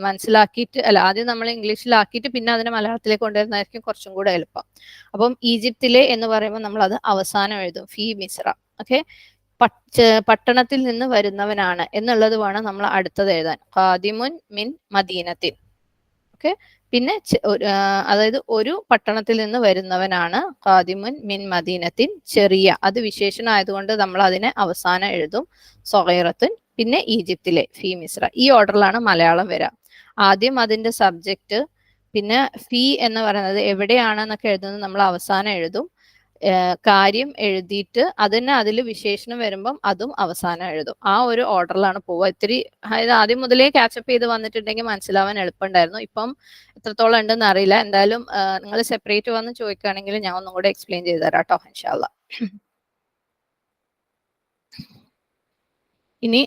മനസ്സിലാക്കിയിട്ട്, അല്ല, ആദ്യം നമ്മൾ ഇംഗ്ലീഷിലാക്കിയിട്ട് പിന്നെ അതിനെ മലയാളത്തിലേക്ക് കൊണ്ടുവരുന്നതായിരിക്കും കുറച്ചും കൂടെ എളുപ്പം. അപ്പം ഈജിപ്തിലെ എന്ന് പറയുമ്പോൾ നമ്മൾ അത് അവസാനം എഴുതും, ഫി മിസ്ര. ഓക്കെ, പട്ടണത്തിൽ നിന്ന് വരുന്നവനാണ് എന്നുള്ളത് വേണം നമ്മൾ അടുത്തത് എഴുതാൻ. ഖാദിമുൻ മിൻ മദീനത്തിൻ. ഓക്കെ, പിന്നെ അതായത് ഒരു പട്ടണത്തിൽ നിന്ന് വരുന്നവനാണ്. ഖാദിമുൻ മിൻ മദീനത്തിൻ, ചെറിയ, അത് വിശേഷണം ആയതുകൊണ്ട് നമ്മൾ അതിനെ അവസാനം എഴുതും, സഗീറത്തുൻ. പിന്നെ ഈജിപ്തിലെ, ഫി മിസ്ര. ഈ ഓർഡറിലാണ് മലയാളം വരിക. ആദ്യം അതിന്റെ സബ്ജക്റ്റ്, പിന്നെ ഫി എന്ന് പറയുന്നത് എവിടെയാണെന്നൊക്കെ എഴുതുന്നത് നമ്മൾ അവസാനം എഴുതും. കാര്യം എഴുതിയിട്ട് അതിന് അതിൽ വിശേഷണം വരുമ്പം അതും അവസാനം എഴുതും. ആ ഒരു ഓർഡറിലാണ് പോവുക. ഇത്തിരി അതായത് ആദ്യം മുതലേ ക്യാച്ചപ്പ് ചെയ്ത് വന്നിട്ടുണ്ടെങ്കിൽ മനസ്സിലാവാൻ എളുപ്പമുണ്ടായിരുന്നു. ഇപ്പം എത്രത്തോളം ഉണ്ടെന്ന് അറിയില്ല. എന്തായാലും നിങ്ങൾ സെപ്പറേറ്റ് വന്ന് ചോദിക്കുകയാണെങ്കിൽ ഞാൻ ഒന്നും കൂടെ എക്സ്പ്ലെയിൻ ചെയ്തു തരാം കേട്ടോ, ഇൻഷാല്ല. ഇനി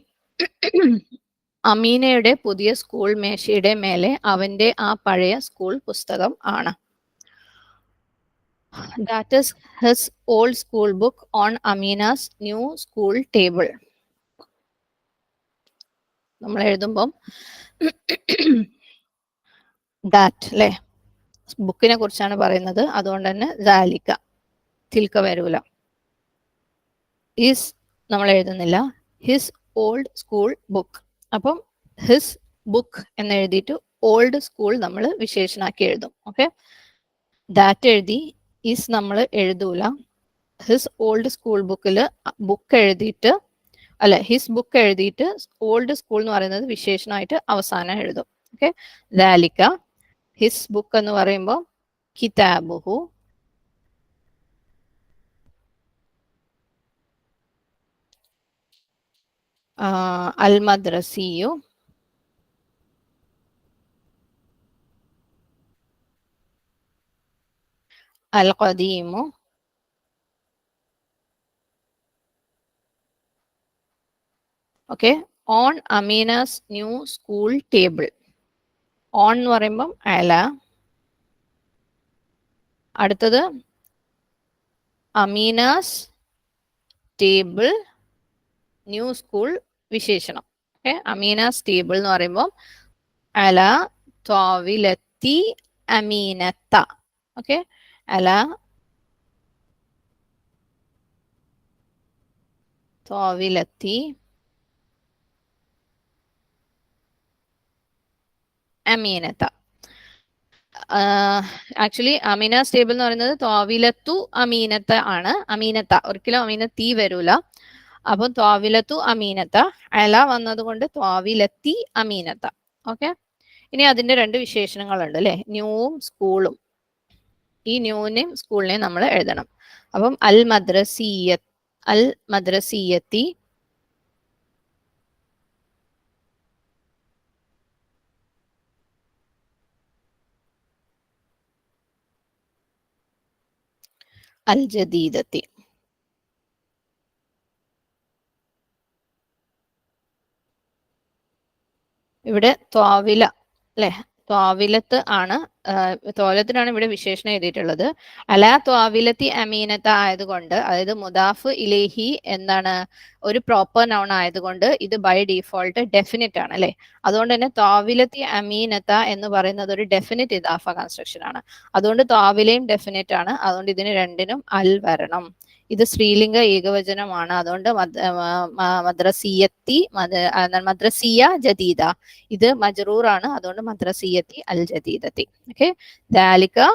അമീനയുടെ പുതിയ സ്കൂൾ മേശയുടെ മേലെ അവന്റെ ആ പഴയ സ്കൂൾ പുസ്തകം ആണ്. That is his old school book on Amina's new school table. നമ്മൾ എഴുതുമ്പം ദാറ്റ് അല്ലേ, ബുക്കിനെ കുറിച്ചാണ് പറയുന്നത്. അതുകൊണ്ട് തന്നെ ദാലിക, തിൽക്ക വരൂല. ഈസ് നമ്മൾ എഴുതുന്നില്ല. His old school book. അപ്പം ഹിസ് ബുക്ക് എന്ന് എഴുതിയിട്ട് ഓൾഡ് സ്കൂൾ നമ്മൾ വിശേഷണാക്കി എഴുതും. ഓക്കെ, ദാറ്റ് എഴുതി, ഈസ് നമ്മൾ എഴുതൂല. ഹിസ് ഓൾഡ് സ്കൂൾ ബുക്കിൽ ബുക്ക് എഴുതിയിട്ട്, അല്ല, ഹിസ് ബുക്ക് എഴുതിയിട്ട് ഓൾഡ് സ്കൂൾ എന്ന് പറയുന്നത് വിശേഷണമായിട്ട് അവസാനം എഴുതും. ഓക്കെ, ദാലിക. ഹിസ് ബുക്ക് എന്ന് പറയുമ്പോൾ കിതാബുഹു. അൽ മദ്രസിയു. അൽ ഖദീമു. Okay, on Amina's new school table. On എന്ന് പറയുമ്പം അല. അടുത്തത് അമീനാസ് ടേബിൾ ന്യൂ സ്കൂൾ വിശേഷണം. ഓക്കെ, അമീനാസ് ടേബിൾ എന്ന് പറയുമ്പോൾ അല ത്വാവിലത്തി അമീനത്ത. ഓക്കെ, അല ത്വാവിലത്തി അമീനത്ത. ആക്ച്വലി അമീനാസ് ടേബിൾ എന്ന് പറയുന്നത് ത്വാവിലത്തു അമീനത്ത ആണ്. അമീനത്ത, ഒരിക്കലും അമീനത്തി വരൂല. അപ്പം ത്വാവിലത്തു അമീനത്ത, അല വന്നത് കൊണ്ട് ത്വാവിലത്തി അമീനത്ത. ഓക്കെ, ഇനി അതിന്റെ രണ്ട് വിശേഷണങ്ങളുണ്ട് അല്ലെ, ന്യൂവും സ്കൂളും. ഈ ന്യൂവിനെയും സ്കൂളിനെയും നമ്മൾ എഴുതണം. അപ്പം അൽ മദ്രസീയത്തി, അൽ ജദീദത്തി. ഇവിടെ ത്വാവില അല്ലെ, ത്വാവിലത്ത് ആണ്, ത്വാവിലത്തിനാണ് ഇവിടെ വിശേഷണം എഴുതിയിട്ടുള്ളത്. അല ത്വാവിലത്തി അമീനത്ത ആയതുകൊണ്ട്, അതായത് മുദാഫ് ഇലേഹി എന്താണ്, ഒരു പ്രോപ്പർ നൗൺ ആയതുകൊണ്ട് ഇത് ബൈ ഡിഫോൾട്ട് ഡെഫിനിറ്റ് ആണ് അല്ലെ. അതുകൊണ്ട് തന്നെ ത്വാവിലത്തി അമീനത്ത എന്ന് പറയുന്നത് ഒരു ഡെഫിനിറ്റ് ഇദാഫ കൺസ്ട്രക്ഷൻ ആണ്. അതുകൊണ്ട് ത്വാവിലയും ഡെഫിനിറ്റ് ആണ്. അതുകൊണ്ട് ഇതിന് രണ്ടിനും അൽ വരണം. ഇത് സ്ത്രീലിംഗ ഏകവചനമാണ്. അതുകൊണ്ട് മദ്രസീയത്തി, മദ്രസിയ ജദീദ, ഇത് മജ്റൂർ ആണ്. അതുകൊണ്ട് മദ്രസീയത്തി അൽ ജദീദത്തി. ഓക്കെ, ദാലിക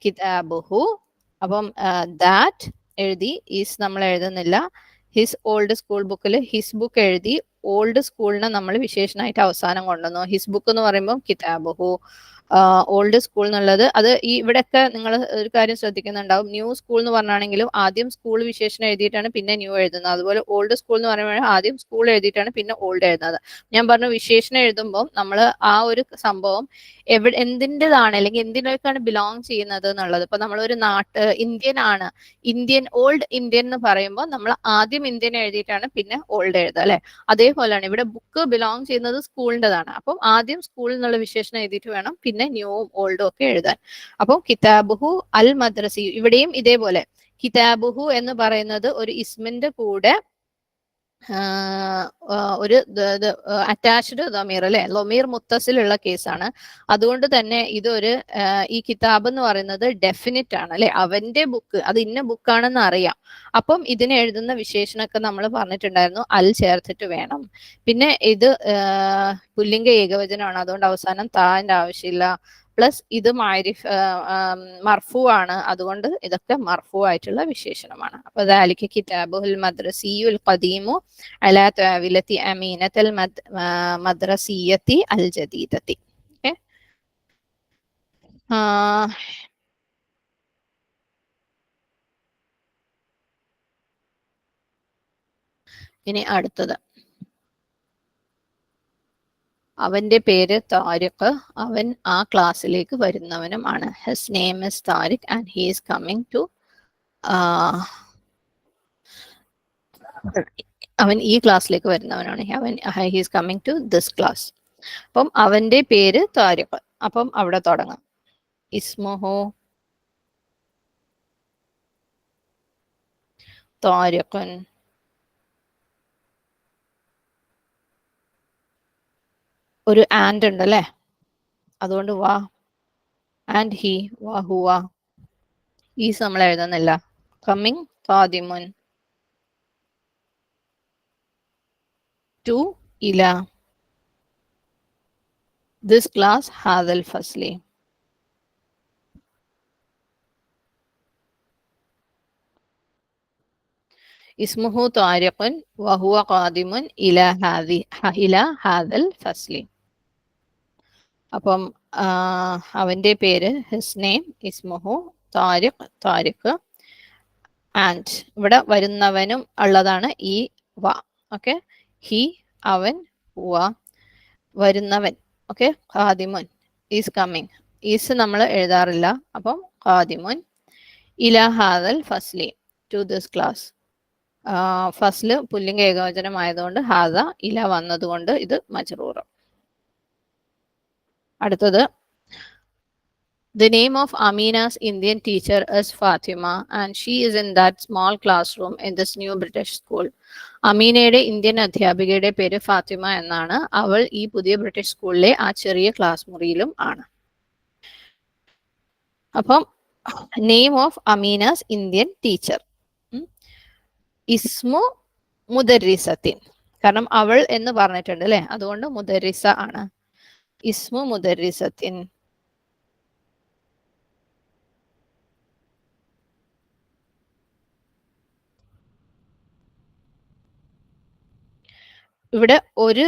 കിതാബുഹു. അപ്പം ദാറ്റ് എഴുതി, ഈസ് നമ്മൾ എഴുതുന്നില്ല. ഹിസ് ഓൾഡ് സ്കൂൾ ബുക്കിൽ ഹിസ് ബുക്ക് എഴുതി, ഓൾഡ് സ്കൂളിനെ നമ്മൾ വിശേഷണമായിട്ട് അവസാനം കൊണ്ടുവന്നു. ഹിസ് ബുക്ക് എന്ന് പറയുമ്പോൾ കിതാബുഹു. ഓൾഡ് സ്കൂൾ എന്നുള്ളത് അത് ഈ ഇവിടെയൊക്കെ നിങ്ങൾ ഒരു കാര്യം ശ്രദ്ധിക്കുന്നുണ്ടാവും. ന്യൂ സ്കൂൾ എന്ന് പറഞ്ഞാണെങ്കിലും ആദ്യം സ്കൂൾ വിശേഷണം എഴുതിയിട്ടാണ് പിന്നെ ന്യൂ എഴുതുന്നത്. അതുപോലെ ഓൾഡ് സ്കൂൾ എന്ന് പറയുമ്പോൾ ആദ്യം സ്കൂൾ എഴുതിയിട്ടാണ് പിന്നെ ഓൾഡ് എഴുതുന്നത്. ഞാൻ പറഞ്ഞു വിശേഷണം എഴുതുമ്പോൾ നമ്മൾ ആ ഒരു സംഭവം എന്തിൻ്റെതാണ് അല്ലെങ്കിൽ എന്തിനേക്കാണ് ബിലോങ് ചെയ്യുന്നത് എന്നുള്ളത്. ഇപ്പൊ നമ്മളൊരു ഇന്ത്യൻ ആണ്, ഇന്ത്യൻ ഓൾഡ് ഇന്ത്യൻ എന്ന് പറയുമ്പോൾ നമ്മൾ ആദ്യം ഇന്ത്യൻ എഴുതിയിട്ടാണ് പിന്നെ ഓൾഡ് എഴുതുക അല്ലെ. അതേപോലെയാണ് ഇവിടെ ബുക്ക് ബിലോങ് ചെയ്യുന്നത് സ്കൂളിൻ്റെതാണ്. അപ്പം ആദ്യം സ്കൂളിൽ നിന്നുള്ള വിശേഷണം എഴുതിയിട്ട് വേണം പിന്നെ ന്യൂവും ഓൾഡും ഒക്കെ എഴുതാൻ. അപ്പോൾ കിതാബുഹു അൽ മദ്രസി, ഇവിടെയും ഇതേപോലെ കിതാബുഹു എന്ന് പറയുന്നത് ഒരു ഇസ്മിന്റെ കൂടെ ഒരു അറ്റാച്ച്ഡ് ലൊമീർ അല്ലെ, ലൊമീർ മുത്തസിലുള്ള കേസാണ്. അതുകൊണ്ട് തന്നെ ഇതൊരു ഈ കിതാബ് എന്ന് പറയുന്നത് ഡെഫിനിറ്റ് ആണ് അല്ലെ. അവന്റെ ബുക്ക്, അത് ഇന്ന ബുക്കാണെന്ന് അറിയാം. അപ്പം ഇതിന് എഴുതുന്ന വിശേഷണമൊക്കെ നമ്മൾ പറഞ്ഞിട്ടുണ്ടായിരുന്നു അൽ ചേർത്തിട്ട് വേണം. പിന്നെ ഇത് പുല്ലിംഗ ഏകവചനമാണ്, അതുകൊണ്ട് അവസാനം താന്റെ ആവശ്യമില്ല. പ്ലസ് ഇത് മർഫു ആണ്, അതുകൊണ്ട് ഇതൊക്കെ മർഫു ആയിട്ടുള്ള വിശേഷണമാണ്. അപ്പൊ ദാലിക കിതാബുൽ മദ്രസിയുൽ ഖദീമു അലാ താവിലത്തി അമീനത്തൽ മദ്രസിയത്തി അൽ ജദീദത്തി. ഓക്കെ, ഇനി അടുത്തത് അവന്റെ പേര് താരിഖ്, അവൻ ആ ക്ലാസ്സിലേക്ക് വരുന്നവനുമാണ്. His name is Tariq and he is coming to, അവൻ ഈ ക്ലാസ്സിലേക്ക് വരുന്നവനാണ്. അവൻ he is coming to this class. അപ്പം അവന്റെ പേര് താരിഖ്. അപ്പം അവിടെ തുടങ്ങാം. ഇസ്മുഹു താരിഖുൻ, ഒരു ആൻഡ് ഉണ്ട് അല്ലെ, അതുകൊണ്ട് വാ ആൻഡ് ഹി, വാ ഹുവ. ഈസ് നമ്മൾ എഴുതുന്നില്ല. കമ്മിങ് ഖാദിമുൻ, ടു ഇല, ദിസ് ക്ലാസ് ഹാദൽ ഫസ്ലി. ഇസ്മുഹു താരിഖുൻ വഹുവ ഖാദിമുൻ ഇല ഹാദൽ ഫസ്ലി. അപ്പം അവന്റെ പേര് ഹിസ് നെയിം ഇസ്മുഹു താരിഖ് ആൻഡ് ഇവിടെ വരുന്നവനും ഉള്ളതാണ് ഈ വ. ഓക്കെ, ഹി അവൻ, ഹുവ വരുന്നവൻ. ഓക്കെ, ഖാദിമുൻ ഈസ് കമ്മിങ്, ഈസ് നമ്മൾ എഴുതാറില്ല. അപ്പം ഖാദിമുൻ ഇല ഹാദൽ ഫസ്ലി, ടു ദിസ് ക്ലാസ്. ഫസ്ല് പുല്ലിംഗ ഏകവചനം ആയതുകൊണ്ട് ഹാദ, ഇല വന്നതുകൊണ്ട് ഇത് മജ്റൂർ. അടുത്തത് the name of Amina's Indian teacher is Fatima and she is in that small classroom in this new British school. അമീനയുടെ ഇന്ത്യൻ അധ്യാപികയുടെ പേര് ഫാത്തിമ എന്നാണ്. അവൾ ഈ പുതിയ ബ്രിട്ടീഷ് സ്കൂളിലെ ആ ചെറിയ ക്ലാസ് മുറിയിലും ആണ്. അപ്പം name of Amina's Indian teacher, ഇസ്മു മുദരിസത്തിൻ, കാരണം അവൾ എന്ന് പറഞ്ഞിട്ടുണ്ട് അല്ലെ, അതുകൊണ്ട് മുദരിസ ആണ്. ഇസ്മു മുദരിസത്തിൻ. ഇവിടെ ഒരു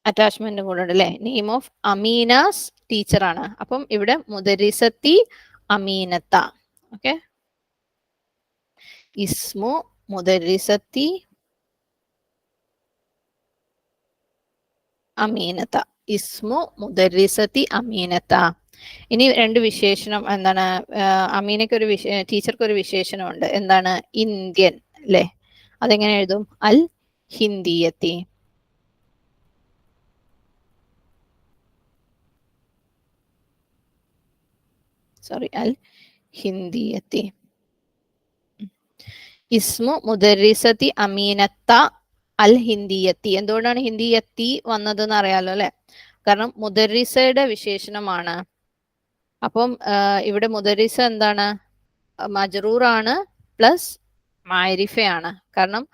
അറ്റാച്ച്മെന്റും കൂടെ ഉണ്ട് അല്ലെ, നെയിം ഓഫ് അമീനാസ് ടീച്ചർ ആണ്. അപ്പം ഇവിടെ മുദരിസത്തി അമീനത്ത. ഓക്കെ, ഇസ്മു മുദരിസത്തി അമീനത്ത, ഇസ്മു മുദരിസത്തി അമീനത്ത. ഇനി രണ്ട് വിശേഷണം എന്താണ്, അമീനയ്ക്ക് ഒരു ടീച്ചർക്ക് ഒരു വിശേഷണമുണ്ട്. എന്താണ്? ഇന്ത്യൻ അല്ലെ. അതെങ്ങനെ എഴുതും? അൽ ഹിന്ദിയത്തി. അൽ ഹിന്ദിയത്തി. ഇസ്മു മുദരിസത്തി അമീനത്ത അൽ ഹിന്ദിയത്തി. എന്തുകൊണ്ടാണ് ഹിന്ദിയത്തി വന്നത് എന്ന് അറിയാലോ അല്ലെ, കാരണം മുദരിസയുടെ വിശേഷണമാണ്. അപ്പം ഇവിടെ മുദരിസ എന്താണ്? മജ്റൂറാണ് പ്ലസ് മാരിഫയാണ്. കാരണം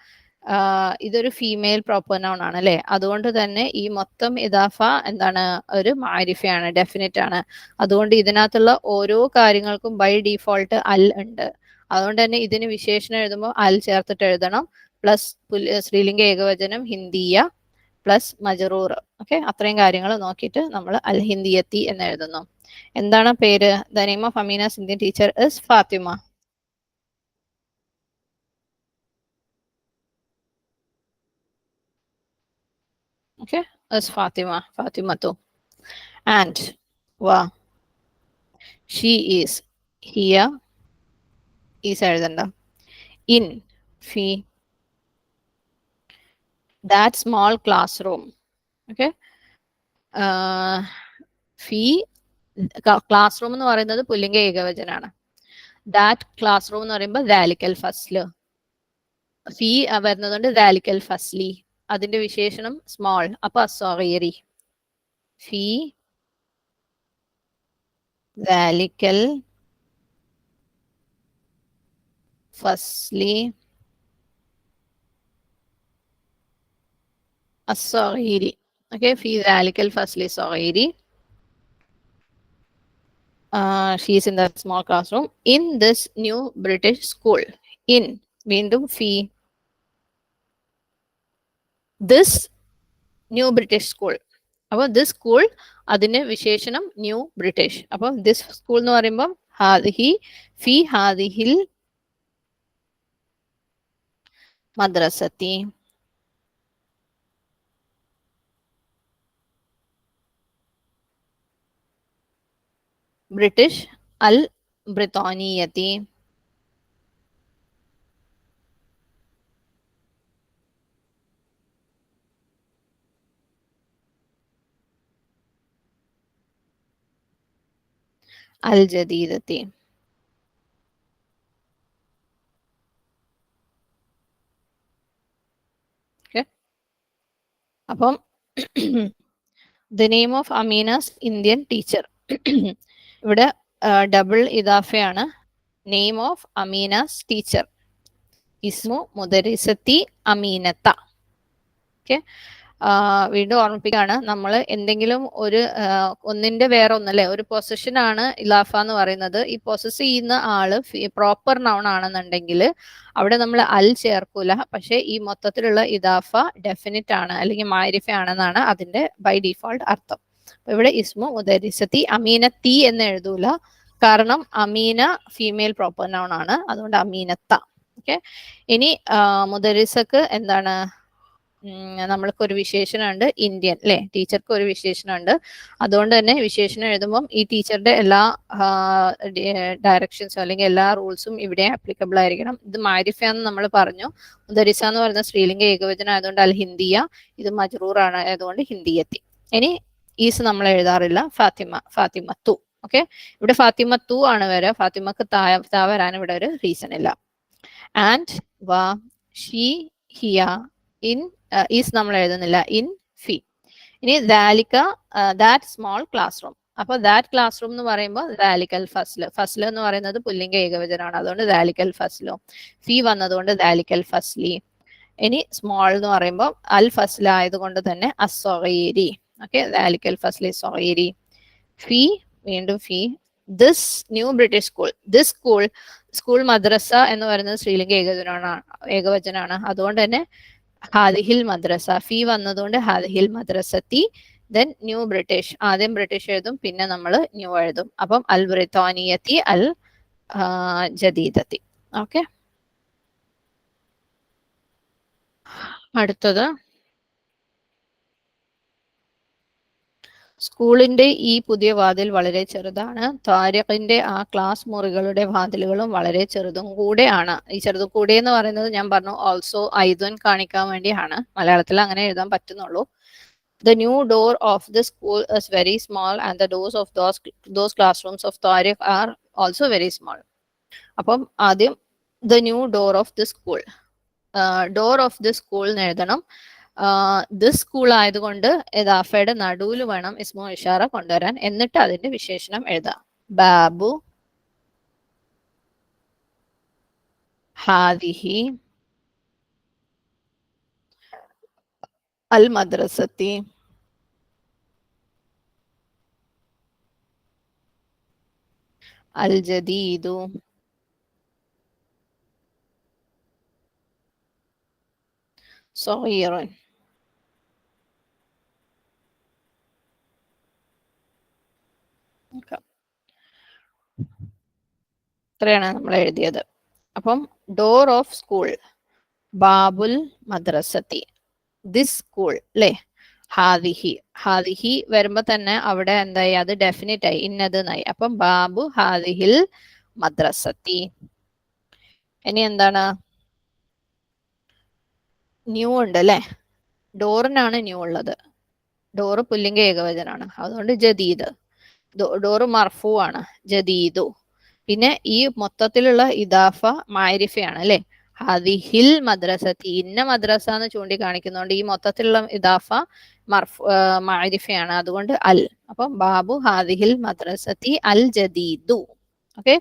ഇതൊരു ഫീമെയിൽ പ്രോപ്പർ നൗൺ ആണ് അല്ലെ, അതുകൊണ്ട് തന്നെ ഈ മൊത്തം ഇദാഫ എന്താണ്? ഒരു മാരിഫയാണ്, ഡെഫിനിറ്റ് ആണ്. അതുകൊണ്ട് ഇതിനകത്തുള്ള ഓരോ കാര്യങ്ങൾക്കും ബൈ ഡിഫോൾട്ട് അൽ ഉണ്ട്. അതുകൊണ്ട് തന്നെ ഇതിന് വിശേഷണം എഴുതുമ്പോൾ അൽ ചേർത്തിട്ട് എഴുതണം. പ്ലസ് സ്ത്രീലിംഗ ഏകവചനം ഹിന്ദിയ, പ്ലസ് മജറൂർ. ഓക്കെ, അത്രയും കാര്യങ്ങൾ നോക്കിയിട്ട് നമ്മൾ അൽ ഹിന്ദിയത്തി എന്ന് എഴുതുന്നു. എന്താണ് പേര്? The name of Amina's Indian teacher is Fatima. Okay, is Fatima, Fatimatu. And wa, she is here, is എഴുതണ്ട. In, fi, that small classroom. Okay, fi, classroom എന്ന് പറയുന്നത് പുല്ലിംഗ ഏകവചനാണ്. ദാറ്റ് ക്ലാസ് റൂം എന്ന് പറയുമ്പോൾ ദാലിക്കൽ ഫസ്ല്. ഫി വരുന്നതുകൊണ്ട് ദാലിക്കൽ ഫസ്ലി. അതിന്റെ വിശേഷണം സ്മോൾ, അപ്പൊ അസ്വഗീരി. ഫി ദാലിക്കൽ Fazli الصغير. Okay, في ذلك الفصل الصغير. She is in the small classroom in this new British school. In വീണ്ടും fi, this new British school. അപ്പോൾ this school അതിന് വിശേഷണം ന്യൂ ബ്രിട്ടീഷ്. അപ്പോൾ this school എന്ന് പറയുമ്പോൾ ഹാദിഹി ഫി ഹാദിഹിൽ മദ്രസത്തി. ബ്രിട്ടീഷ് അൽ ബ്രിത്താനിയത്തി. അൽ ജദീദത്തി. അപ്പം the name of Amina's Indian teacher. ഇവിടെ ഡബിൾ ഇദാഫയാണ്. നെയിം ഓഫ് അമീനാസ് ടീച്ചർ ഇസ്മു മുദരിസത്തി അമീനത്ത. ഓക്കെ, വീണ്ടും ഓർമ്മിപ്പിക്കുകയാണ്, നമ്മൾ എന്തെങ്കിലും ഒരു ഒന്നിന്റെ വേറെ ഒന്നല്ലേ, ഒരു പൊസിഷൻ ആണ് ഇലാഫ എന്ന് പറയുന്നത്. ഈ പൊസസ് ചെയ്യുന്ന ആള് പ്രോപ്പർ നൗൺ ആണെന്നുണ്ടെങ്കിൽ അവിടെ നമ്മൾ അൽ ചേർക്കൂല. പക്ഷെ ഈ മൊത്തത്തിലുള്ള ഇദാഫ ഡെഫിനിറ്റ് ആണ് അല്ലെങ്കിൽ മാരിഫ ആണെന്നാണ് അതിന്റെ ബൈ ഡിഫോൾട്ട് അർത്ഥം. ഇവിടെ ഇസ്മു മുദരിസത്തി അമീനത്തി എന്ന് എഴുതൂല, കാരണം അമീന ഫീമെയിൽ പ്രോപ്പർ നൗൺ ആണ്, അതുകൊണ്ട് അമീനത്ത. ഓക്കെ, ഇനി മുദരിസക്ക് എന്താണ്? നമ്മൾക്ക് ഒരു വിശേഷണമുണ്ട് ഇന്ത്യൻ, അല്ലെ? ടീച്ചർക്ക് ഒരു വിശേഷണമുണ്ട്. അതുകൊണ്ട് തന്നെ വിശേഷണം എഴുതുമ്പം ഈ ടീച്ചറുടെ എല്ലാ ഡയറക്ഷൻസും അല്ലെങ്കിൽ എല്ലാ റൂൾസും ഇവിടെ ആപ്ലിക്കബിൾ ആയിരിക്കണം. ഇത് മാരിഫയാന്ന് നമ്മൾ പറഞ്ഞു. മുദരിസ എന്ന് പറയുന്ന സ്ത്രീലിംഗ ഏകവചനം ആയതുകൊണ്ട് അൽ ഹിന്ദിയ. ഇത് മജ്റൂർ ആണ് ആയതുകൊണ്ട് ഹിന്ദിയത്തി. ഇനി ഈസ് നമ്മൾ എഴുതാറില്ല. ഫാത്തിമ, ഫാത്തിമത്തു. ഓക്കെ, ഇവിടെ ഫാത്തിമത്തു ആണ് വരെ. ഫാത്തിമക്ക് താ വരാൻ ഇവിടെ ഒരു റീസൺ ഇല്ല. ആൻഡ് വാ, ഷീ, ഹിയ, ഇൻ, ഈസ് നമ്മൾ എഴുതുന്നില്ല. ഇൻ, ഫി. ഇനി ദാലിക്ക, ദാറ്റ് സ്മോൾ ക്ലാസ് റൂം. അപ്പൊ ദാറ്റ് ക്ലാസ് റൂം എന്ന് പറയുമ്പോൾ ദാലിക്കൽ ഫസ്ല്. ഫസ്ല് എന്ന് പറയുന്നത് പുല്ലിംഗ ഏകവചനമാണ്, അതുകൊണ്ട് ദാലിക്കൽ ഫസ്ലോ. ഫി വന്നതുകൊണ്ട് ദാലിക്കൽ ഫസ്ലി. ഇനി സ്മോൾ എന്ന് പറയുമ്പോൾ അൽ ഫസ്ല ആയതുകൊണ്ട് തന്നെ അസ്വഗീരി. ഓക്കെ, ദാലിക്കൽ ഫസ്ലി സ്വഗീരി. ഫി, വീണ്ടും ഫി. This new British school. This school, school മദ്രസ എന്ന് പറയുന്നത് സ്ത്രീലിംഗ ഏകവചനാണ്, അതുകൊണ്ട് തന്നെ ഹാദിഹിൽ മദ്രസ. ഫി വന്നതുകൊണ്ട് ഹാദിഹിൽ മദ്രസത്തി. ദെൻ ന്യൂ ബ്രിട്ടീഷ്, ആദ്യം ബ്രിട്ടീഷ് എഴുതും, പിന്നെ നമ്മൾ ന്യൂ എഴുതും. അപ്പം അൽ ബ്രിത്താനിയത്തി അൽ ജദീദത്തി. ഓക്കെ, അടുത്തത് സ്കൂളിന്റെ ഈ പുതിയ വാതിൽ വളരെ ചെറുതാണ്. താരിഖിന്റെ ആ ക്ലാസ് മുറികളുടെ വാതിലുകളും വളരെ ചെറുതും കൂടെയാണ്. ഈ ചെറുതും കൂടെ എന്ന് പറയുന്നത് ഞാൻ പറഞ്ഞു ഓൾസോ ഐദൻ കാണിക്കാൻ വേണ്ടിയാണ്. മലയാളത്തിൽ അങ്ങനെ എഴുതാൻ പറ്റുന്നുള്ളൂ. The new door of the school is very small and the doors of those classrooms of Tariq are also very small. അപ്പം ആദ്യം the new door of the school. Door of the school എന്ന് എഴുതണം. This school ആയതുകൊണ്ട് ഇദാഫയുടെ നടുവിൽ വേണം ഇസ്മു ഇഷാറ കൊണ്ടുവരാൻ. എന്നിട്ട് അതിന്റെ വിശേഷണം എഴുതാം. ബാബു, ഹാദിഹി, അൽ മദ്രസത്തി, അൽ ജദീദു, സഗീറുൻ. ഇത്രയാണ് നമ്മൾ എഴുതിയത്. അപ്പം ഡോർ ഓഫ് സ്കൂൾ, ബാബുൽ മദ്രസത്തി, ദിസ് സ്കൂൾ അല്ലേ, ഹാദിഹി. ഹാദിഹി വരുമ്പോ തന്നെ അവിടെ എന്തായി, അത് ഡെഫിനിറ്റ് ആയി, ഇന്നത് എന്നായി. അപ്പം ബാബു ഹാദിഹിൽ മദ്രസത്തി. ഇനി എന്താണ്, ന്യൂ ഉണ്ട് അല്ലേ, ഡോറിനാണ് ന്യൂ ഉള്ളത്. ഡോറ് പുല്ലിംഗ ഏകവചനാണ്, അതുകൊണ്ട് ജദീദ്. ഡോറ് മർഫു ആണ്, ജദീദു. പിന്നെ ഈ മൊത്തത്തിലുള്ള ഇദാഫ മാരിഫയാണ് അല്ലെ, ഹാദിഹിൽ മദ്രസത്തി, ഇന്ന മദ്രസ എന്ന് ചൂണ്ടിക്കാണിക്കുന്നതുകൊണ്ട് ഈ മൊത്തത്തിലുള്ള ഇദാഫ മാരിഫയാണ്, അതുകൊണ്ട് അൽ. അപ്പം ബാബു ഹാദിഹിൽ മദ്രസത്തി അൽ ജദീദു. ഓക്കെ,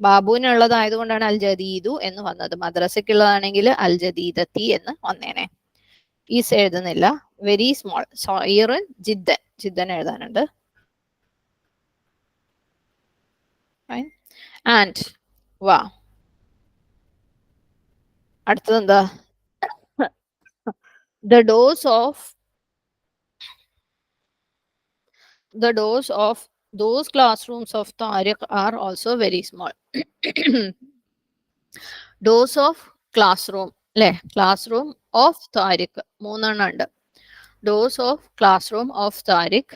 ബാബുവിനുള്ളതായതുകൊണ്ടാണ് അൽ ജദീദു എന്ന് വന്നത്. മദ്രസയ്ക്കുള്ളതാണെങ്കിൽ അൽ ജദീദത്തി എന്ന് വന്നേനെ. ഈസ് എഴുതുന്നില്ല, വെരി സ്മോൾ. സോയിറുൻ ജിദ്ദൻ, ജിദ്ദൻ എഴുതാനുണ്ട്. ആൻഡ് വാ. അടുത്തത് എന്താ, the doors of those classrooms of Tariq are also very small. Doors of classroom അല്ലെ, classroom of Tariq മൂന്നെണ്ണം ഉണ്ട്. Doors of classroom of Tariq,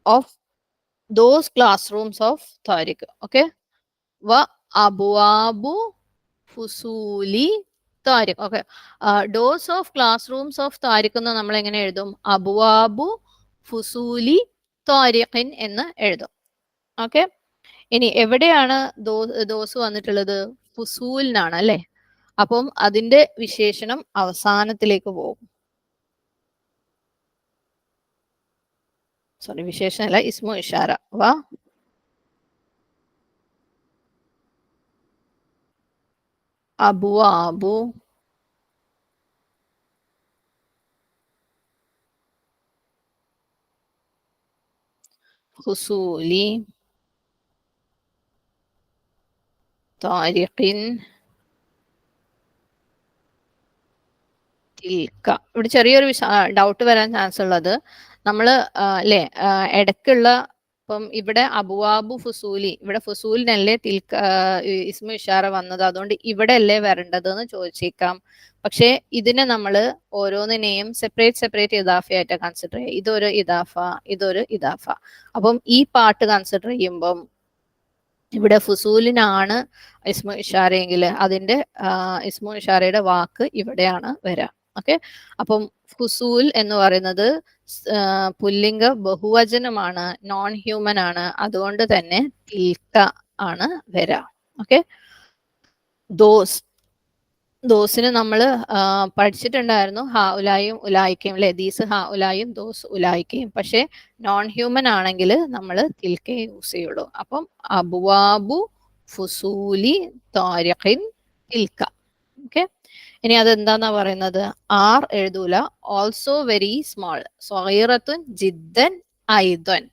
of those classrooms of Tariq. Okay, വ അബുവാബു ഫുസൂലി താരിഖ്. Okay, doors of class rooms of Tariq എന്ന് നമ്മൾ എങ്ങനെ എഴുതും, അബുവാബു ഫുസൂലി താരിഖിൻ എന്ന് എഴുതും. ഓക്കെ, ഇനി എവിടെയാണ് ദോസ് വന്നിട്ടുള്ളത്, ഫുസൂലിനാണ് അല്ലെ. അപ്പം അതിന്റെ വിശേഷണം അവസാനത്തിലേക്ക് പോകും. സോറി, വിശേഷണമല്ല, ഇസ്മു ഇഷാര. വാ അബുവാബു ഫുസൂലി താരിഖിൻ തിൽക്ക. ഇവിടെ ചെറിയൊരു ഡൗട്ട് വരാൻ ചാൻസ് ഉള്ളത്, നമ്മള് അല്ലെ ഇടയ്ക്കുള്ള, ഇപ്പം ഇവിടെ അബുവാബു ഫുസൂലി, ഇവിടെ ഫുസൂലിനല്ലേ തിൽക്ക ഇസ്മു ഇഷാറ വന്നത്, അതുകൊണ്ട് ഇവിടെ അല്ലേ വരേണ്ടത് എന്ന് ചോദിച്ചേക്കാം. പക്ഷെ ഇതിനെ നമ്മൾ ഓരോന്നിനെയും സെപ്പറേറ്റ് ഇദാഫയായിട്ട് കൺസിഡർ ചെയ്യുക. ഇതൊരു ഇദാഫ, ഇതൊരു ഇദാഫ. അപ്പം ഈ പാർട്ട് കൺസിഡർ ചെയ്യുമ്പം ഇവിടെ ഫുസൂലിനാണ് ഇസ്മു ഇഷാരയെങ്കിൽ അതിന്റെ ഇസ്മു ഇഷാരയുടെ വാക്ക് ഇവിടെയാണ് വരിക. ഓക്കെ, അപ്പം ഫുസൂൽ എന്ന് പറയുന്നത് പുല്ലിംഗ ബഹുവചനമാണ്, നോൺ ഹ്യൂമൻ ആണ്, അതുകൊണ്ട് തന്നെ തിൽക്ക ആണ് വരിക. ഓക്കെ, ദോസിന് നമ്മൾ പഠിച്ചിട്ടുണ്ടായിരുന്നു ഹാ ഉലായും ഉലായിക്കയും അല്ലെ, ദീസ് ഹാ ഉലായും ദോസ് ഉലായിക്കയും. പക്ഷെ നോൺ ഹ്യൂമൻ ആണെങ്കിൽ നമ്മൾ തിൽക്കേ യൂസ് ചെയ്യുള്ളൂ. അപ്പം അബുവാബു ഫുസൂലി താരിഖിൻ തിൽക്ക. ഓക്കെ, ഇനി അതെന്താന്നാ പറയുന്നത്, ആർ എഴുതൂല, ഓൾസോ വെരി സ്മോൾ, സ്വഗീറത്തുൻ ജിദ്ദൻ ഐദൻ.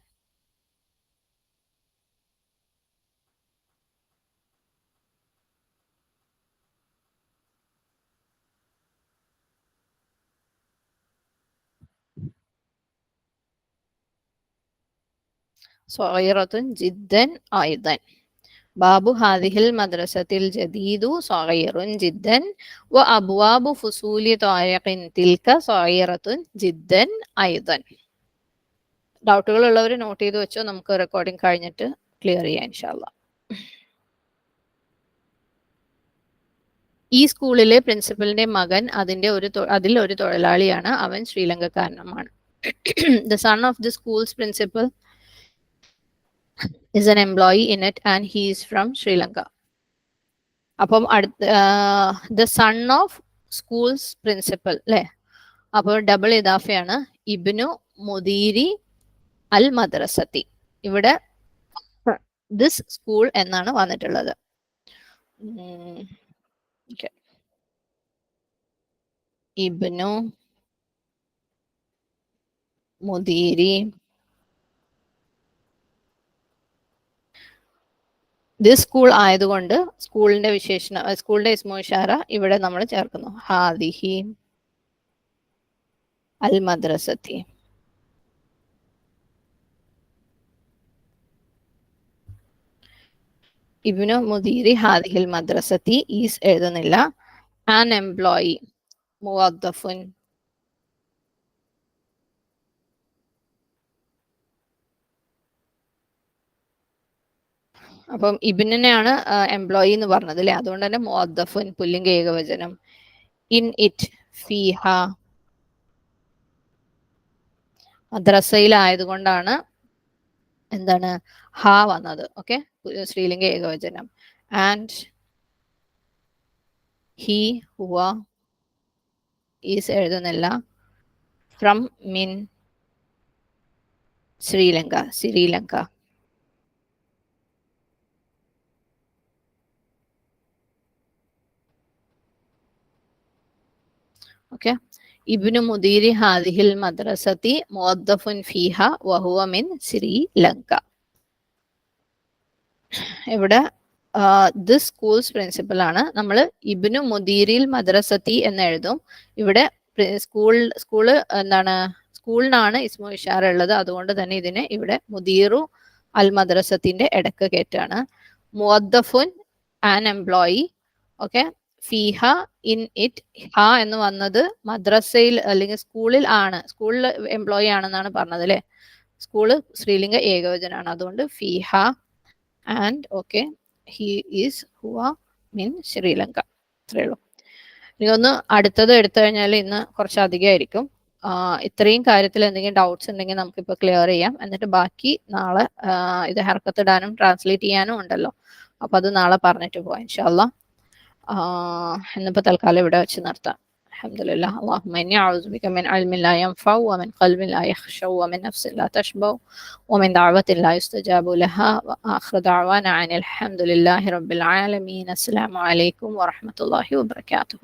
സ്വഗീറത്തുൻ ജിദ്ദൻ ഐദൻ. ബാബു ഹാദിഹിൽ മദ്രസത്തിൽ ജദീദു സ്വഗീറുൻ ജിദ്ദൻ വ അബ്വാബു ഫുസൂലി താരിഖിൻ തിൽക സ്വഗീറത്തുൻ ജിദ്ദൻ ഐദൻ. ഡൗട്ടുകൾ ഉള്ളവർ നോട്ട് ചെയ്ത് വെച്ചോ, നമുക്ക് റെക്കോർഡിംഗ് കഴിഞ്ഞിട്ട് ക്ലിയർ ചെയ്യാം ഇൻഷാ അല്ലാഹ്. ഈ സ്കൂളിലെ പ്രിൻസിപ്പലിന്റെ മകൻ അതിൽ ഒരു തൊഴിലാളിയാണ്, അവൻ ശ്രീലങ്കക്കാരനുമാണ്. The son of the school's principal is an employee in it and he is from Sri Lanka. അപ്പം the son of school's principal അല്ലെ, അപ്പോൾ ഡബിൾ ഇദാഫയാണ്, ഇബ്നു മുദീരി അൽ മദ്രസത്തി. ഇവിടെ ദിസ് സ്കൂൾ എന്നാണ് വന്നിട്ടുള്ളത്. ഇബ്നു മുദീരി ദിസ് സ്കൂൾ ആയതുകൊണ്ട് സ്കൂളിന്റെ വിശേഷണം, സ്കൂളിന്റെ ഇസ്മു ഇഷാര ഇവിടെ നമ്മൾ ചേർക്കുന്നു, ഹാദിഹി അൽ മദ്രസത്തി. ഇബ്നു മുദീരി ഹാദിഹിൽ മദ്രസത്തി ഈസ് എഴുതുന്നില്ല. ആൻ എംപ്ലോയി മുവദ്ദഫുൻ. അപ്പം ഇബിനെയാണ് എംപ്ലോയി എന്ന് പറഞ്ഞത് അല്ലേ, അതുകൊണ്ട് തന്നെ മുവദ്ദഫുൻ പുല്ലിംഗ ഏകവചനം. ഇൻ ഇറ്റ് ഫീഹ, മദ്രസയിലായതുകൊണ്ടാണ് എന്താണ് ഹ വന്നത്. Okay, സ്ത്രീലിംഗ ഏകവചനം. And he Hua is എഴുതുന്നില്ല. ഫ്രം മിൻ ശ്രീലങ്ക, ശ്രീലങ്ക. ഓക്കെ, ഇബ്നു മുദീരി ഹാദിഹിൽ മദ്രസത്തി മുവദ്ദഫുൻ ഫീഹ വഹുവ മിൻ ശ്രീലങ്ക. ഇവിടെ ദിസ് സ്കൂൾസ് പ്രിൻസിപ്പൽ ആണ്. നമ്മൾ ഇബ്നു മുദീരിൽ മദ്രസത്തി എന്ന് എഴുതും. ഇവിടെ സ്കൂള് എന്താണ്, സ്കൂളിനാണ് ഇസ്മു ഇഷാറ ഉള്ളത്, അതുകൊണ്ട് തന്നെ ഇതിനെ ഇവിടെ മുദീറു അൽ മദ്രസത്തിന്റെ ഇടക്ക് കയറ്റാണ്. മുവദ്ദഫുൻ ആൻ എംപ്ലോയി. ഓക്കെ, ഫീഹ ഇൻ ഇറ്റ്. ഹ എന്ന് വന്നത് മദ്രസയിൽ അല്ലെങ്കിൽ സ്കൂളിൽ ആണ്, സ്കൂളിൽ എംപ്ലോയി ആണെന്നാണ് പറഞ്ഞത് അല്ലെ. സ്കൂള് സ്ത്രീലിംഗ ഏകവചനാണ്, അതുകൊണ്ട് ഫീഹ ആൻഡ് ഓക്കെ ഹി ഈസ് ഹുവ മിൻ ശ്രീലങ്ക. ഇത്രയേ ഉള്ളൂ. ഇനി ഒന്ന് അടുത്തത് എടുത്തു കഴിഞ്ഞാൽ ഇന്ന് കുറച്ചധികമായിരിക്കും. ഇത്രയും കാര്യത്തിൽ എന്തെങ്കിലും ഡൗട്ട്സ് ഉണ്ടെങ്കിൽ നമുക്കിപ്പോൾ ക്ലിയർ ചെയ്യാം. എന്നിട്ട് ബാക്കി നാളെ ഇത് ഹർക്കത്തിടാനും ട്രാൻസ്ലേറ്റ് ചെയ്യാനും ഉണ്ടല്ലോ, അപ്പൊ അത് നാളെ പറഞ്ഞിട്ട് പോവാം ഇൻഷാ അല്ലാഹ്. ഇന്നിപ്പോൾ തൽക്കാലം ഇവിടെ വെച്ച് നിർത്താം. അൽഹംദുലില്ലാഹ്. اللهم إني أعوذ بك من علم لا ينفع ومن قلب لا يخشع ومن نفس لا تشبع ومن دعوة لا يستجاب لها وآخر دعوانا عن الحمد لله رب العالمين. السلام عليكم ورحمة الله وبركاته.